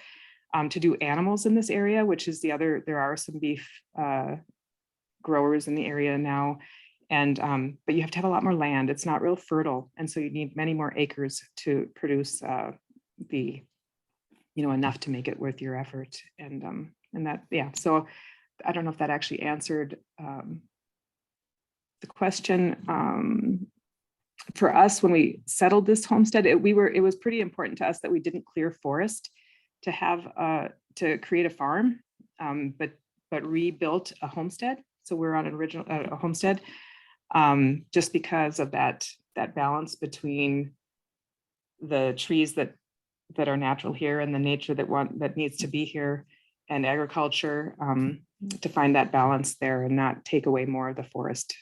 to do animals in this area, which is there are some beef growers in the area now. And but you have to have a lot more land. It's not real fertile. And so you need many more acres to produce enough to make it worth your effort. And that, yeah, so I don't know if that actually answered the question. For us, when we settled this homestead, it was pretty important to us that we didn't clear forest to have to create a farm, but rebuilt a homestead. So we're on an original a homestead, just because of that balance between the trees that are natural here and the nature that needs to be here, and agriculture, to find that balance there and not take away more of the forest.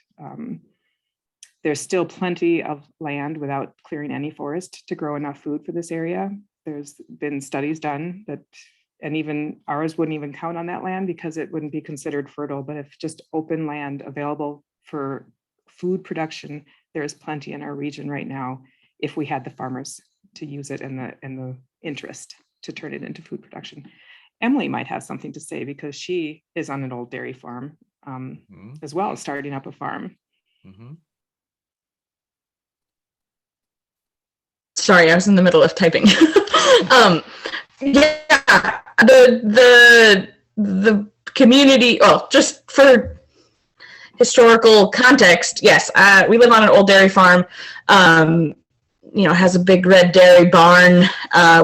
There's still plenty of land without clearing any forest to grow enough food for this area. There's been studies done that, and even ours wouldn't even count on that land because it wouldn't be considered fertile, but if just open land available for food production, there's plenty in our region right now if we had the farmers to use it and the interest to turn it into food production. Emily might have something to say because she is on an old dairy farm as well as starting up a farm. Mm-hmm. Sorry, I was in the middle of typing. Yeah, the community, well, just for historical context, yes, we live on an old dairy farm, has a big red dairy barn,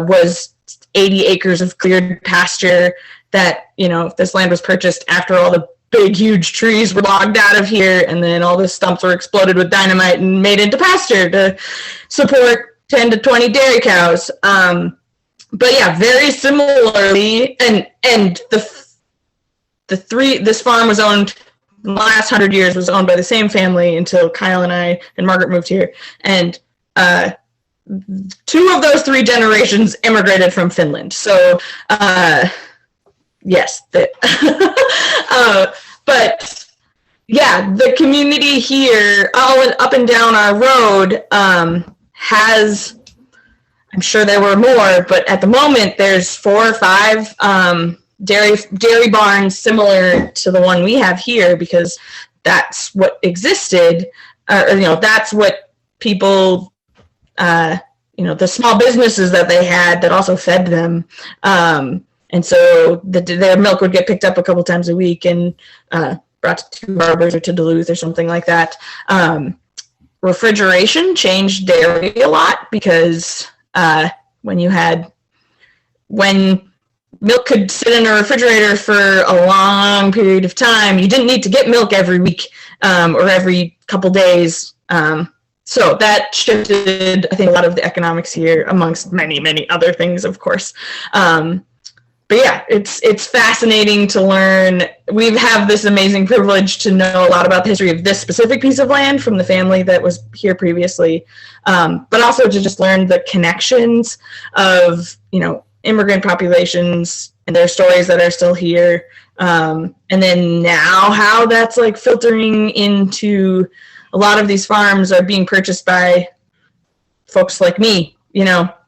was 80 acres of cleared pasture that, this land was purchased after all the big, huge trees were logged out of here, and then all the stumps were exploded with dynamite and made into pasture to support 10 to 20 dairy cows. But yeah, very similarly, and this farm was owned, the last 100 years was owned by the same family until Kyle and I and Margaret moved here. And 2 of those 3 generations immigrated from Finland. So yes, but yeah, the community here, up and down our road, has, I'm sure there were more, but at the moment there's 4 or 5 dairy barns similar to the one we have here, because that's what existed, that's what people, the small businesses that they had that also fed them. And so their milk would get picked up a couple times a week and brought to Harbors or to Duluth or something like that. Refrigeration changed dairy a lot because when milk could sit in a refrigerator for a long period of time, you didn't need to get milk every week or every couple days. So that shifted, I think, a lot of the economics here, amongst many, many other things, of course. But yeah, it's fascinating to learn. We have this amazing privilege to know a lot about the history of this specific piece of land from the family that was here previously, but also to just learn the connections of, immigrant populations and their stories that are still here. And then now how that's like filtering into a lot of these farms are being purchased by folks like me,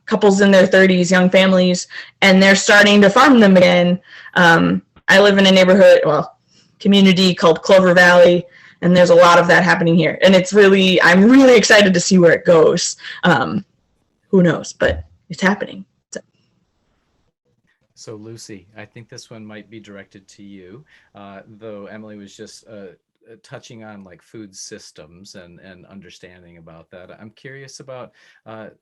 couples in their 30s, young families, and they're starting to farm them again. I live in a community called Clover Valley, and there's a lot of that happening here. And I'm really excited to see where it goes. Who knows, but it's happening. So Lucy, I think this one might be directed to you, though Emily was just touching on like food systems and understanding about that. I'm curious about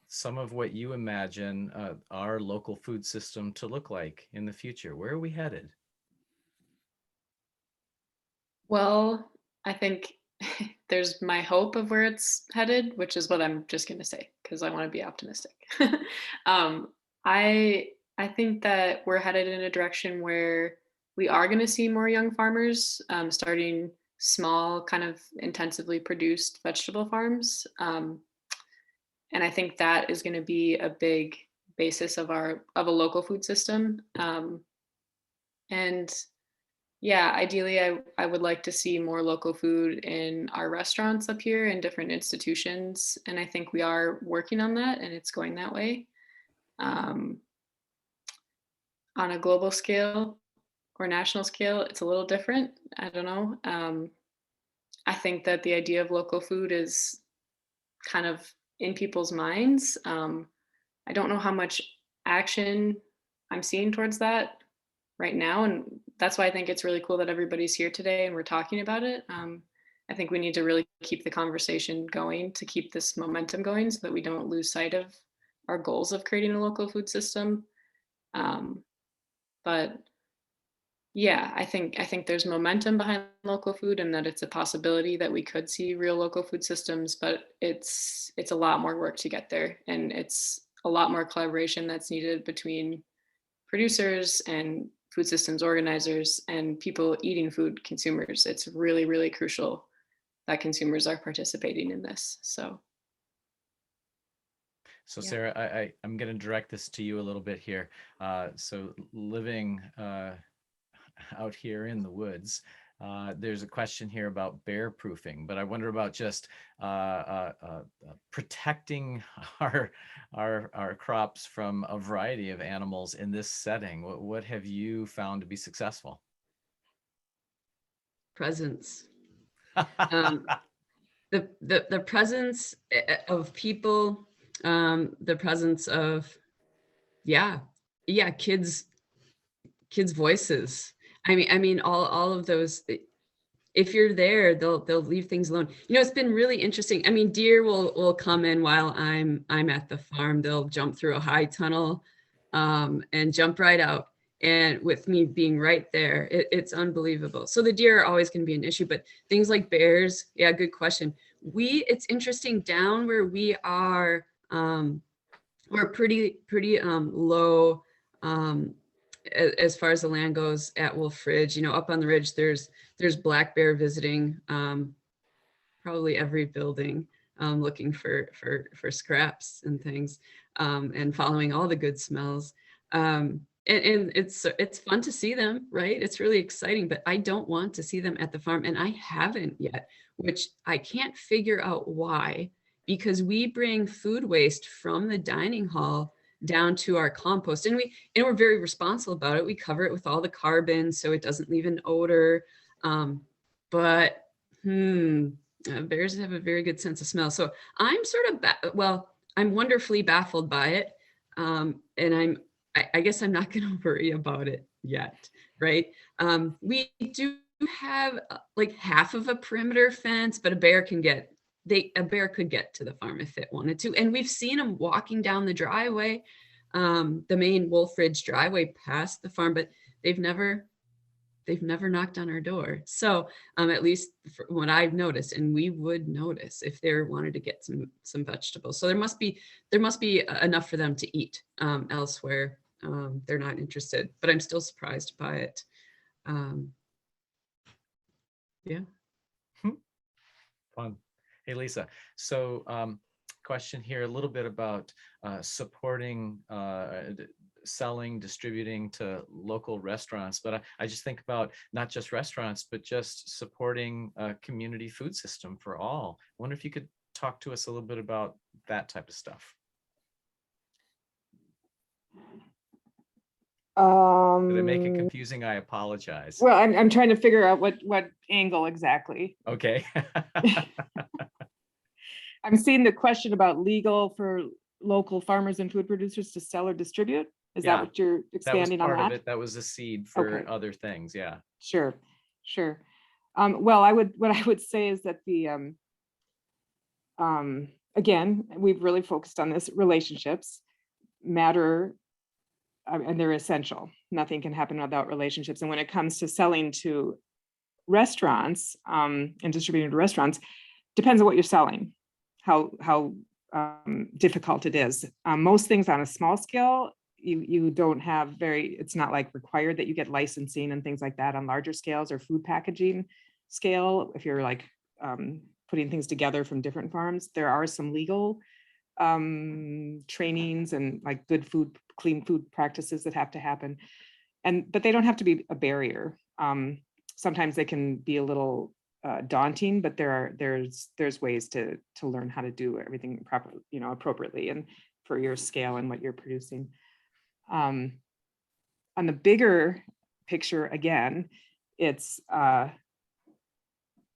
some of what you imagine our local food system to look like in the future. Where are we headed? Well, I think there's my hope of where it's headed, which is what I'm just going to say because I want to be optimistic. I think that we're headed in a direction where we are going to see more young farmers starting small, kind of intensively produced vegetable farms. And I think that is going to be a big basis of a local food system. And yeah, ideally, I would like to see more local food in our restaurants up here and different institutions. And I think we are working on that and it's going that way. on a global scale or national scale, it's a little different. I don't know. I think that the idea of local food is kind of in people's minds. I don't know how much action I'm seeing towards that right now. And that's why I think it's really cool that everybody's here today and we're talking about it. I think we need to really keep the conversation going to keep this momentum going so that we don't lose sight of our goals of creating a local food system. But yeah, I think there's momentum behind local food and that it's a possibility that we could see real local food systems, but it's a lot more work to get there. And it's a lot more collaboration that's needed between producers and food systems organizers and people eating food, consumers. It's really, really crucial that consumers are participating in this. So yeah. Sarah, I'm going to direct this to you a little bit here. So living out here in the woods, there's a question here about bear proofing, but I wonder about just protecting our crops from a variety of animals in this setting. What have you found to be successful? Presence. The presence of people, the presence of kids voices. I mean all of those. If you're there, they'll leave things alone. It's been really interesting. I mean, deer will come in while I'm at the farm. They'll jump through a high tunnel and jump right out. And with me being right there, it's unbelievable. So the deer are always going to be an issue, but things like bears, yeah, good question. It's interesting down where we are, we're pretty low as far as the land goes at Wolfridge. Up on the ridge, there's black bear visiting probably every building, looking for scraps and things, and following all the good smells. And it's fun to see them, right? It's really exciting, but I don't want to see them at the farm, and I haven't yet, which I can't figure out why, because we bring food waste from the dining hall down to our compost, and we're very responsible about it. We cover it with all the carbon so it doesn't leave an odor. But bears have a very good sense of smell. So I'm sort of, I'm wonderfully baffled by it. And I guess I'm not going to worry about it yet, right? We do have like half of a perimeter fence, but a bear could get to the farm if it wanted to. And we've seen them walking down the driveway, the main Wolfridge driveway past the farm, but they've never knocked on our door. So at least what I've noticed, and we would notice if they wanted to get some vegetables. So there must be enough for them to eat elsewhere. They're not interested, but I'm still surprised by it. Yeah. Fun. Hey, Lisa. So question here a little bit about supporting selling, distributing to local restaurants, but I just think about not just restaurants, but just supporting a community food system for all. I wonder if you could talk to us a little bit about that type of stuff. Did I make it confusing? I apologize. Well, I'm trying to figure out what angle exactly. Okay. I'm seeing the question about legal for local farmers and food producers to sell or distribute. Is that what you're expanding on? That was part of it. That was a seed for other things. Yeah. Sure. Well, what I would say is that the again, we've really focused on this. Relationships matter, and they're essential. Nothing can happen without relationships. And when it comes to selling to restaurants and distributing to restaurants, depends on what you're selling, how difficult it is. Most things on a small scale, you don't have it's not like required that you get licensing and things like that. On larger scales or food packaging scale, if you're like putting things together from different farms, there are some legal trainings and like good food, clean food practices that have to happen. But they don't have to be a barrier. Sometimes they can be a little daunting, but there's ways to learn how to do everything properly, appropriately and for your scale and what you're producing. on the bigger picture, again, it's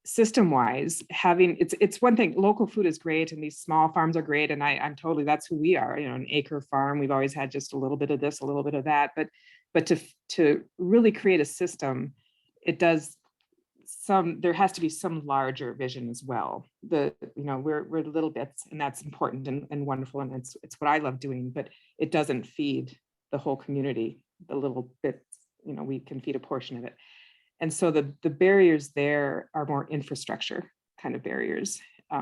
system-wise, having, it's one thing, local food is great and these small farms are great, and I'm totally, that's who we are, an acre farm. We've always had just a little bit of this, a little bit of that, but to really create a system, it does there has to be some larger vision as well. We're the little bits, and that's important and wonderful, and it's what I love doing, but it doesn't feed the whole community. The little bits, we can feed a portion of it. And so the barriers there are more infrastructure kind of barriers.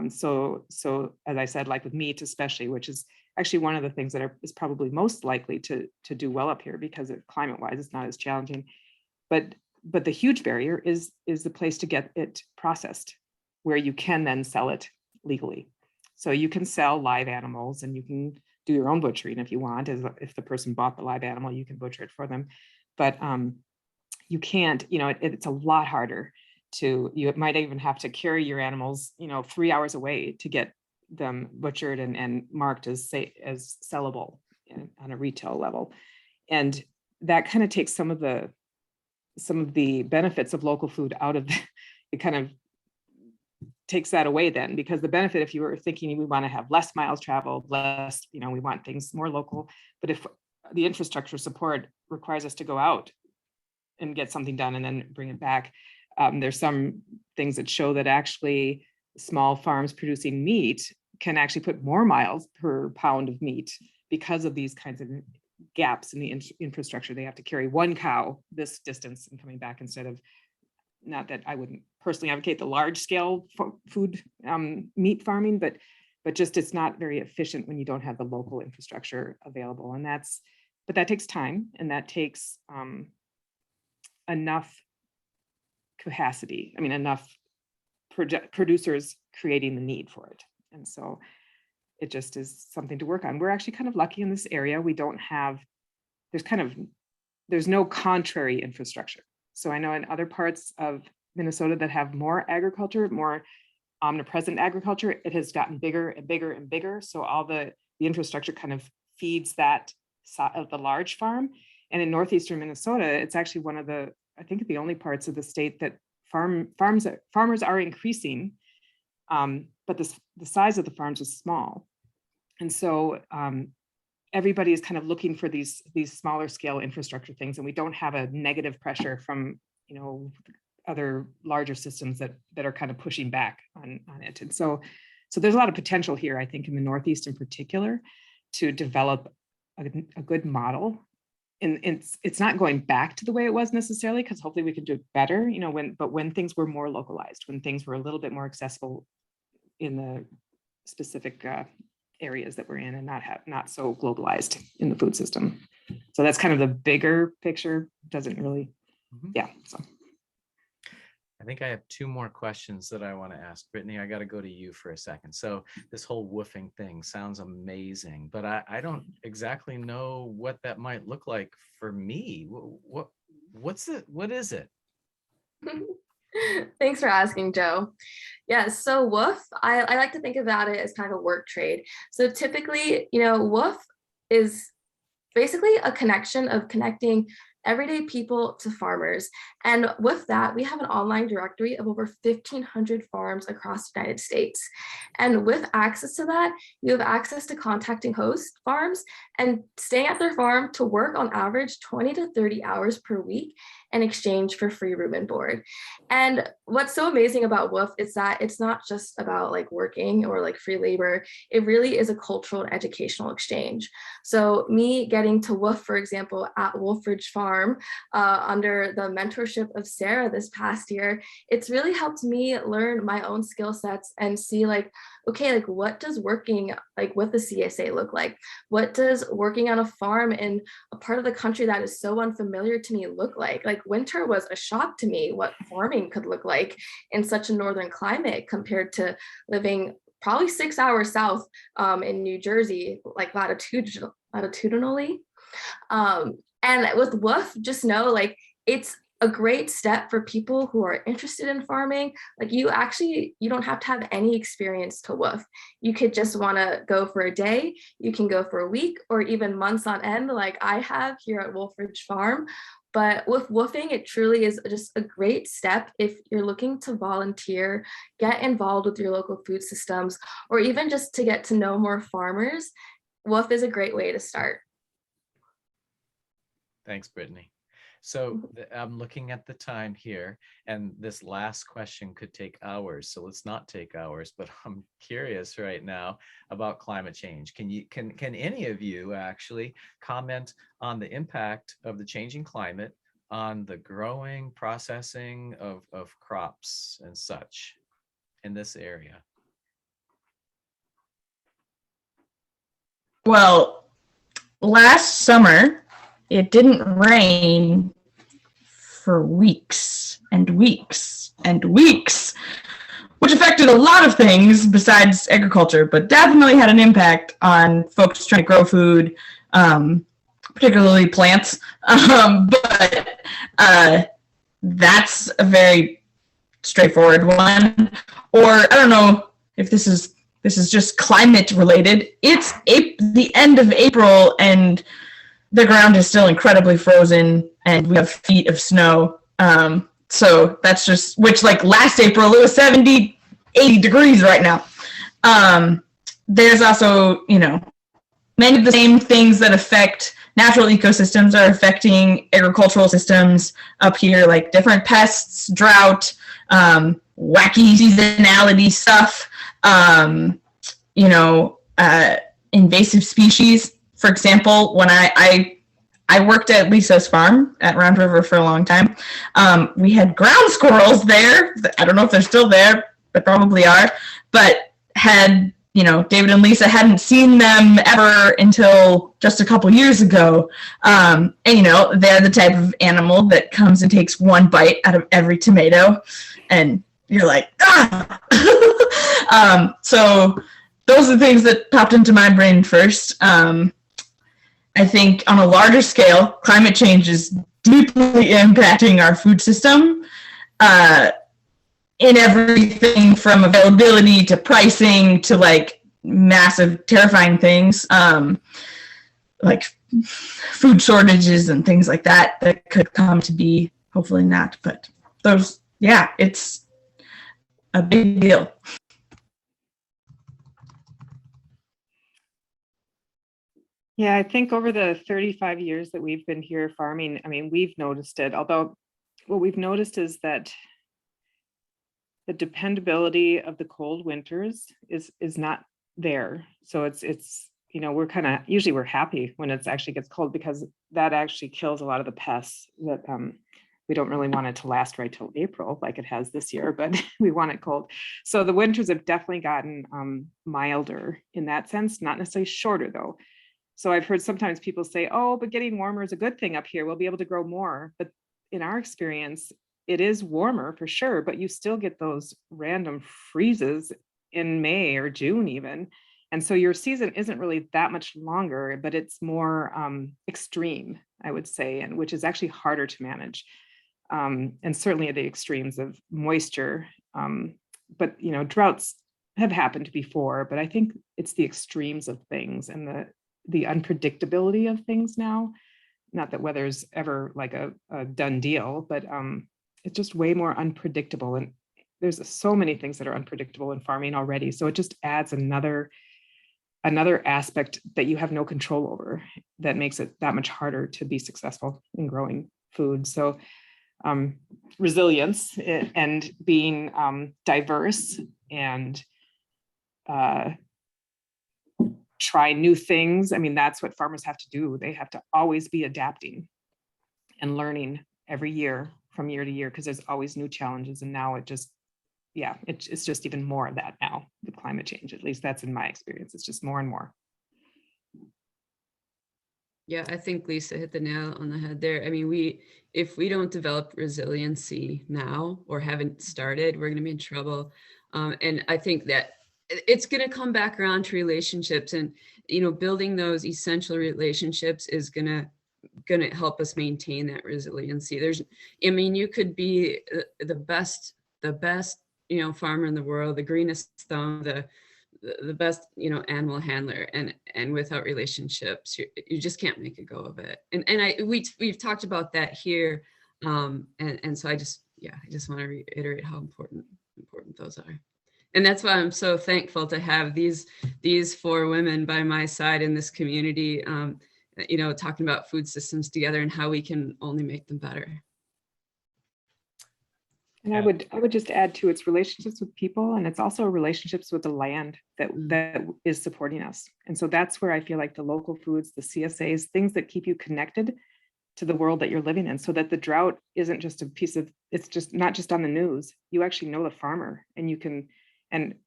So as I said, like with meat especially, which is actually one of the things that is probably most likely to do well up here, because climate-wise it's not as challenging. But the huge barrier is the place to get it processed, where you can then sell it legally. So you can sell live animals, and you can do your own butchering if you want. If the person bought the live animal, you can butcher it for them. But you can't, it's a lot harder you might even have to carry your animals, 3 hours away to get them butchered and marked as sellable on a retail level. And that kind of takes some of the benefits of local food out of it, kind of takes that away then, because the benefit, if you were thinking we want to have less miles traveled, less, we want things more local, but if the infrastructure support requires us to go out and get something done and then bring it back, there's some things that show that actually small farms producing meat can actually put more miles per pound of meat because of these kinds of gaps in the infrastructure. They have to carry one cow this distance and coming back, instead of, not that I wouldn't personally advocate the large scale food meat farming, but just it's not very efficient when you don't have the local infrastructure available. And but that takes time, and that takes enough capacity. enough producers creating the need for it. And so it just is something to work on. We're actually kind of lucky in this area. We don't have, there's no contrary infrastructure. So I know in other parts of Minnesota that have more agriculture, more omnipresent agriculture, it has gotten bigger and bigger and bigger. So all the infrastructure kind of feeds that of the large farm. And in northeastern Minnesota, it's actually one of the, I think, the only parts of the state that farmers are increasing, but the size of the farms is small. And so everybody is kind of looking for these smaller scale infrastructure things, and we don't have a negative pressure from other larger systems that are kind of pushing back on it. And so there's a lot of potential here, I think, in the Northeast in particular, to develop a good model. And it's not going back to the way it was necessarily, because hopefully we can do it better, when things were more localized, when things were a little bit more accessible in the specific areas that we're in, and not so globalized in the food system. So that's kind of the bigger picture. Doesn't really, yeah. So I think I have two more questions that I want to ask. Brittney, I got to go to you for a second. So this whole woofing thing sounds amazing, but I don't exactly know what that might look like for me. What's it? What is it? Thanks for asking, Joe. Yeah, so woof, I like to think about it as kind of a work trade. So typically, woof is basically a connection of connecting everyday people to farmers. And with that, we have an online directory of over 1,500 farms across the United States. And with access to that, you have access to contacting host farms and staying at their farm to work on average 20 to 30 hours per week in exchange for free room and board. And what's so amazing about WWOOF is that it's not just about like working or like free labor. It really is a cultural and educational exchange. So me getting to WWOOF, for example, at Wolfridge Farm under the mentorship of Sarah this past year, it's really helped me learn my own skill sets and see like, okay, like what does working like with the CSA look like? What does working on a farm in a part of the country that is so unfamiliar to me look like? Like winter was a shock to me what farming could look like in such a northern climate compared to living probably 6 hours south in New Jersey, like latitudinally. And with WWOOF, just know like it's a great step for people who are interested in farming. Like you don't have to have any experience to woof. You could just want to go for a day, you can go for a week or even months on end like I have here at Wolfridge Farm. But with woofing, it truly is just a great step if you're looking to volunteer, get involved with your local food systems, or even just to get to know more farmers. Woof is a great way to start. Thanks, Brittney. So I'm looking at the time here, and this last question could take hours. So let's not take hours, but I'm curious right now about climate change. Can any of you actually comment on the impact of the changing climate on the growing, processing of crops and such in this area? Well, last summer, it didn't rain for weeks and weeks and weeks, which affected a lot of things besides agriculture, but definitely had an impact on folks trying to grow food, particularly plants. But that's a very straightforward one. Or I don't know if this is just climate related. It's the end of April and the ground is still incredibly frozen and we have feet of snow. So that's just, which like last April, it was 70, 80 degrees right now. There's also, many of the same things that affect natural ecosystems are affecting agricultural systems up here, like different pests, drought, wacky seasonality stuff, invasive species. For example, when I worked at Lisa's farm at Round River for a long time, we had ground squirrels there. I don't know if they're still there, but probably are, but had, David and Lisa hadn't seen them ever until just a couple years ago. And, they're the type of animal that comes and takes one bite out of every tomato and you're like, ah! So those are the things that popped into my brain first. I think on a larger scale, climate change is deeply impacting our food system in everything from availability to pricing to like massive, terrifying things like food shortages and things like that could come to be. Hopefully not, but those, yeah, it's a big deal. Yeah, I think over the 35 years that we've been here farming, we've noticed it, although what we've noticed is that the dependability of the cold winters is not there. So it's we're usually we're happy when it actually gets cold because that actually kills a lot of the pests that we don't really want it to last right till April like it has this year, but we want it cold. So the winters have definitely gotten milder in that sense, not necessarily shorter though. So I've heard sometimes people say, oh, but getting warmer is a good thing up here. We'll be able to grow more. But in our experience, it is warmer for sure, but you still get those random freezes in May or June even. And so your season isn't really that much longer, but it's more extreme, I would say, and which is actually harder to manage. And certainly at the extremes of moisture. But, droughts have happened before, but I think it's the extremes of things and the unpredictability of things now. Not that weather's ever like a done deal, but it's just way more unpredictable. And there's so many things that are unpredictable in farming already. So it just adds another aspect that you have no control over that makes it that much harder to be successful in growing food. So resilience and being diverse and try new things. That's what farmers have to do. They have to always be adapting and learning every year from year to year because there's always new challenges. And now it's just even more of that now with climate change. At least that's in my experience. It's just more and more. Yeah, I think Lisa hit the nail on the head there. If we don't develop resiliency now or haven't started, we're going to be in trouble. And I think that it's going to come back around to relationships and, building those essential relationships is going to going to help us maintain that resiliency. You could be the best, farmer in the world, the greenest thumb, the best, animal handler, and without relationships, you just can't make a go of it. And we've talked about that here. And so I just want to reiterate how important those are. And that's why I'm so thankful to have these 4 women by my side in this community, talking about food systems together and how we can only make them better. And I would just add to its relationships with people, and it's also relationships with the land that is supporting us. And so that's where I feel like the local foods, the CSAs, things that keep you connected to the world that you're living in, so that the drought isn't just it's just not just on the news. You actually know the farmer, and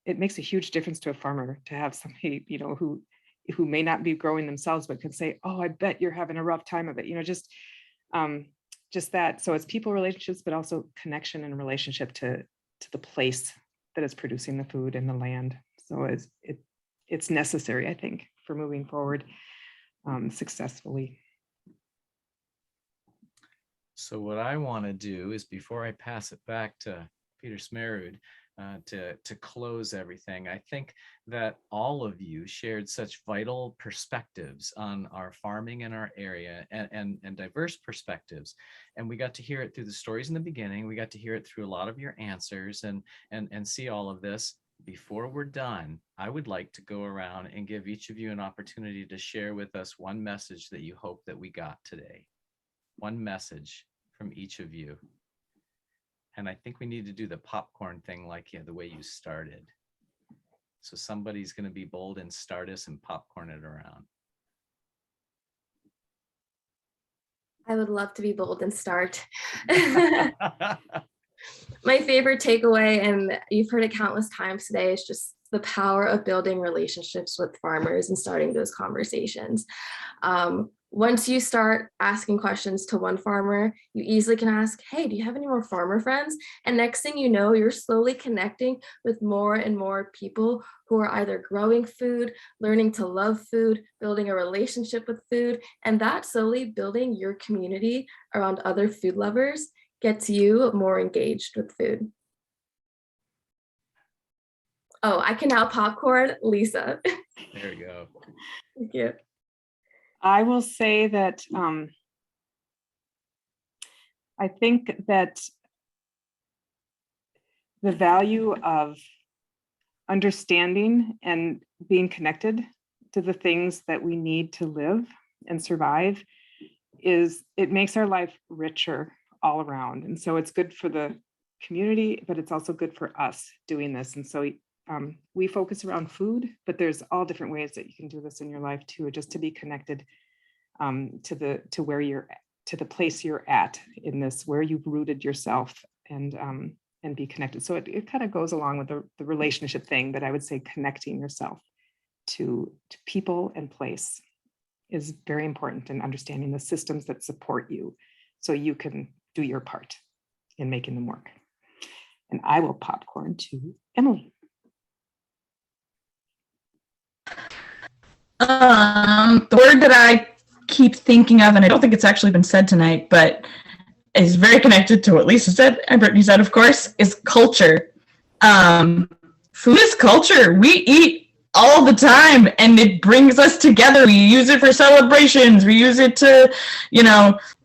it makes a huge difference to a farmer to have somebody, who may not be growing themselves, but can say, oh, I bet you're having a rough time of it. Just that. So it's people relationships, but also connection and relationship to the place that is producing the food and the land. So it's necessary, I think, for moving forward successfully. So what I want to do is, before I pass it back to Peter Smerud, to close everything, I think that all of you shared such vital perspectives on our farming in our area, and diverse perspectives. And we got to hear it through the stories in the beginning. We got to hear it through a lot of your answers and see all of this. Before we're done, I would like to go around and give each of you an opportunity to share with us one message that you hope that we got today. One message from each of you. And I think we need to do the popcorn thing like the way you started. So somebody's going to be bold and start us and popcorn it around. I would love to be bold and start. My favorite takeaway, and you've heard it countless times today, is just the power of building relationships with farmers and starting those conversations. Once you start asking questions to one farmer, you easily can ask, hey, do you have any more farmer friends? And next thing you know, you're slowly connecting with more and more people who are either growing food, learning to love food, building a relationship with food, and that slowly building your community around other food lovers gets you more engaged with food. Oh, I can now popcorn Lisa. There you go. Thank you. I will say that I think that the value of understanding and being connected to the things that we need to live and survive it makes our life richer all around. And so it's good for the community, but it's also good for us doing this. And so we focus around food, but there's all different ways that you can do this in your life too, just to be connected to the place you're at in this, where you've rooted yourself, and be connected. So it kind of goes along with the relationship thing, that I would say connecting yourself to people and place is very important, in understanding the systems that support you so you can do your part in making them work. And I will popcorn to Emily. The word that I keep thinking of, and I don't think it's actually been said tonight, but is very connected to what Lisa said and Brittney said, of course, is culture. Food is culture. We eat all the time, and it brings us together. We use it for celebrations. We use it to,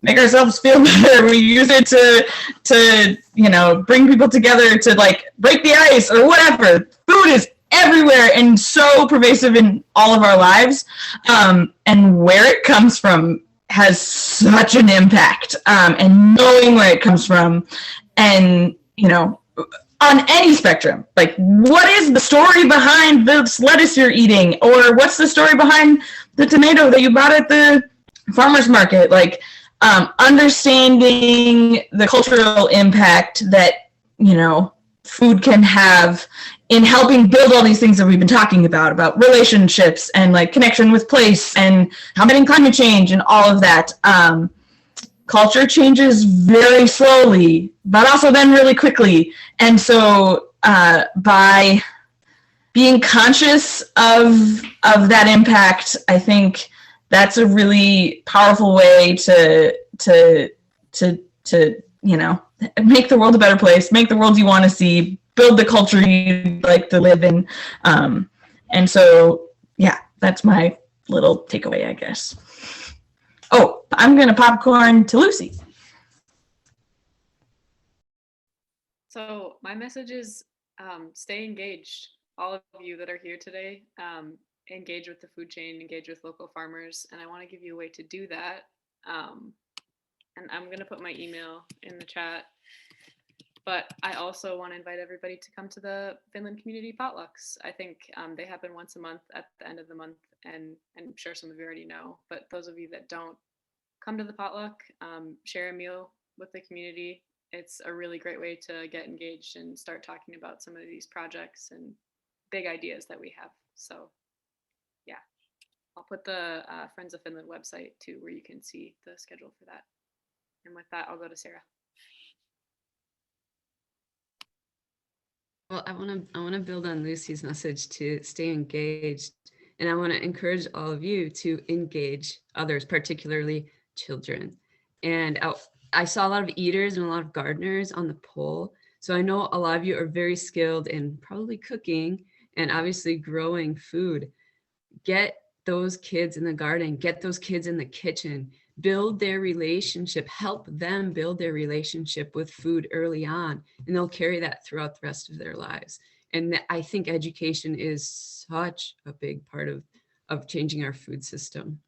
make ourselves feel better. We use it to bring people together, to like break the ice or whatever. Food is everywhere and so pervasive in all of our lives, and where it comes from has such an impact, and knowing where it comes from, and on any spectrum, like, what is the story behind this lettuce you're eating, or what's the story behind the tomato that you bought at the farmer's market, like understanding the cultural impact that food can have in helping build all these things that we've been talking about relationships and like connection with place and combating climate change and all of that. Culture changes very slowly, but also then really quickly. And so by being conscious of that impact, I think that's a really powerful way to make the world a better place, make the world you want to see, build the culture you like to live in. And so, yeah, that's my little takeaway, I guess. Oh, I'm going to popcorn to Lucy. So my message is stay engaged. All of you that are here today, engage with the food chain, engage with local farmers, and I want to give you a way to do that. And I'm going to put my email in the chat. But I also want to invite everybody to come to the Finland community potlucks. I think they happen once a month at the end of the month, and I'm sure some of you already know, but those of you that don't, come to the potluck, share a meal with the community. It's a really great way to get engaged and start talking about some of these projects and big ideas that we have. So yeah, I'll put the Friends of Finland website too, where you can see the schedule for that. And with that, I'll go to Sarah. Well, I want to build on Lucy's message to stay engaged, and I want to encourage all of you to engage others, particularly children. And I saw a lot of eaters and a lot of gardeners on the poll, so I know a lot of you are very skilled in probably cooking and obviously growing food. Get those kids in the garden, get those kids in the kitchen, build their relationship, help them build their relationship with food early on, and they'll carry that throughout the rest of their lives. And I think education is such a big part of changing our food system.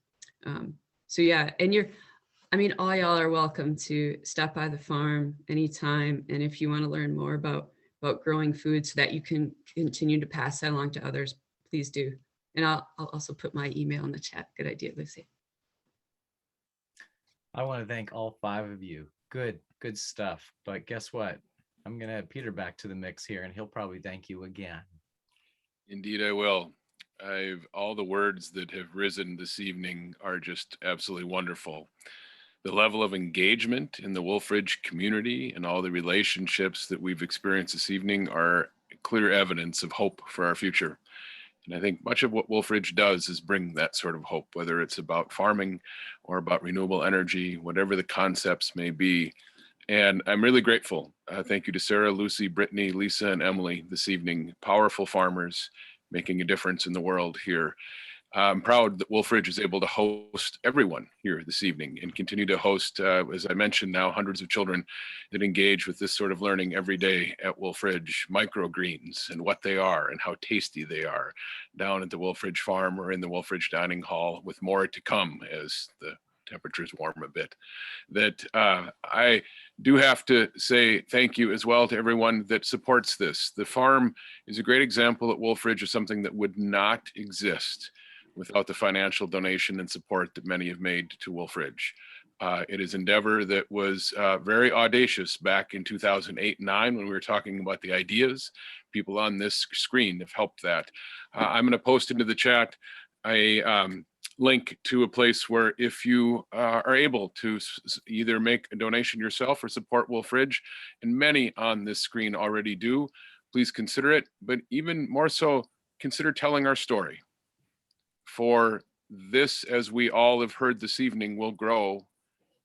So yeah, and all y'all are welcome to stop by the farm anytime. And if you want to learn more about growing food so that you can continue to pass that along to others, please do. And I'll also put my email in the chat. Good idea, Lucy. I want to thank all 5 of you. Good stuff. But guess what? I'm going to add Peter back to the mix here, and he'll probably thank you again. Indeed, I will. All the words that have risen this evening are just absolutely wonderful. The level of engagement in the Wolfridge community and all the relationships that we've experienced this evening are clear evidence of hope for our future. And I think much of what Wolfridge does is bring that sort of hope, whether it's about farming or about renewable energy, whatever the concepts may be. And I'm really grateful. Thank you to Sarah, Lucy, Brittney, Lisa, and Emily this evening. Powerful farmers making a difference in the world here. I'm proud that Wolfridge is able to host everyone here this evening and continue to host, as I mentioned now, hundreds of children that engage with this sort of learning every day at Wolfridge, microgreens and what they are and how tasty they are down at the Wolfridge farm or in the Wolfridge dining hall, with more to come as the temperatures warm a bit. That I do have to say thank you as well to everyone that supports this. The farm is a great example at Wolfridge of something that would not exist without the financial donation and support that many have made to Wolfridge. It is an endeavor that was very audacious back in 2008-9 when we were talking about the ideas. People on this screen have helped that. I'm going to post into the chat a link to a place where if you are able to either make a donation yourself or support Wolfridge, and many on this screen already do, please consider it. But even more so, consider telling our story. For this, as we all have heard this evening, will grow,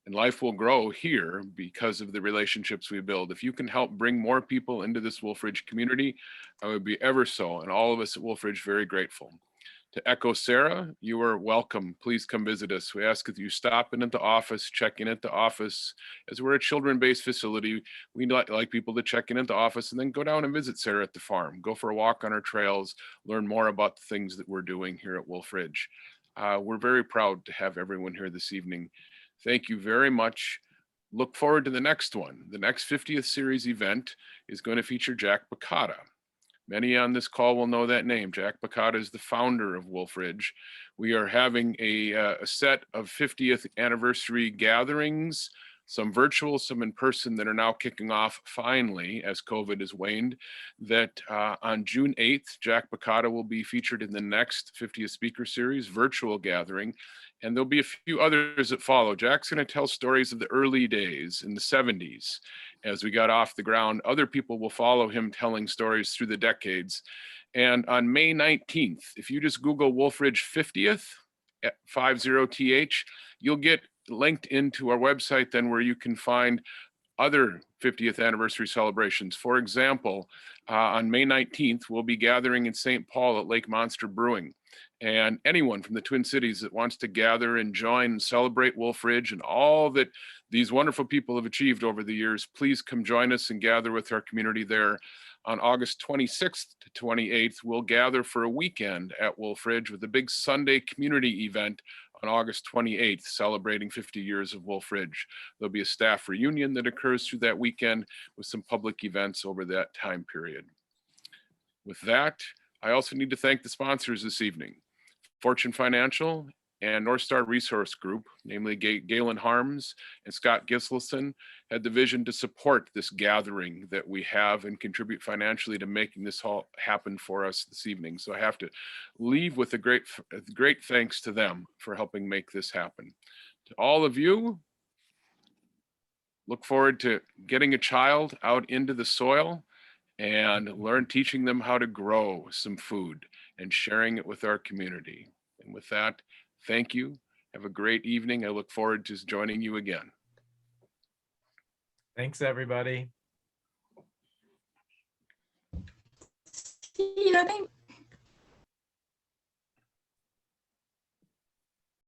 and life will grow here because of the relationships we build. If you can help bring more people into this Wolfridge community, I would be ever so, and all of us at Wolfridge, very grateful. To echo Sarah, you are welcome. Please come visit us. We ask that you stop in at the office, check in at the office. As we're a children-based facility, we like people to check in at the office and then go down and visit Sarah at the farm. Go for a walk on our trails, learn more about the things that we're doing here at Wolfridge. We're very proud to have everyone here this evening. Thank you very much. Look forward to the next one. The next 50th series event is going to feature Jack Bacata. Many on this call will know that name. Jack Bacata is the founder of Wolfridge. We are having a set of 50th anniversary gatherings, some virtual, some in person, that are now kicking off finally as COVID has waned. That on June 8th, Jack Bacata will be featured in the next 50th Speaker Series virtual gathering. And there'll be a few others that follow. Jack's going to tell stories of the early days in the 70s as we got off the ground. Other people will follow him telling stories through the decades. And on May 19th, if you just Google Wolfridge 50th, 50th. You'll get linked into our website then where you can find other 50th anniversary celebrations. For example, on May 19th, we'll be gathering in St. Paul at Lake Monster Brewing. And anyone from the Twin Cities that wants to gather and join and celebrate Wolfridge and all that these wonderful people have achieved over the years, please come join us and gather with our community there. On August 26th to 28th, we'll gather for a weekend at Wolfridge with a big Sunday community event on August 28th, celebrating 50 years of Wolfridge. There'll be a staff reunion that occurs through that weekend with some public events over that time period. With that, I also need to thank the sponsors this evening. Fortune Financial and North Star Resource Group, namely Galen Harms and Scott Gislason, had the vision to support this gathering that we have and contribute financially to making this all happen for us this evening. So I have to leave with a great thanks to them for helping make this happen. To all of you, look forward to getting a child out into the soil and teaching them how to grow some food and sharing it with our community. And with that, thank you. Have a great evening. I look forward to joining you again. Thanks, everybody. See you.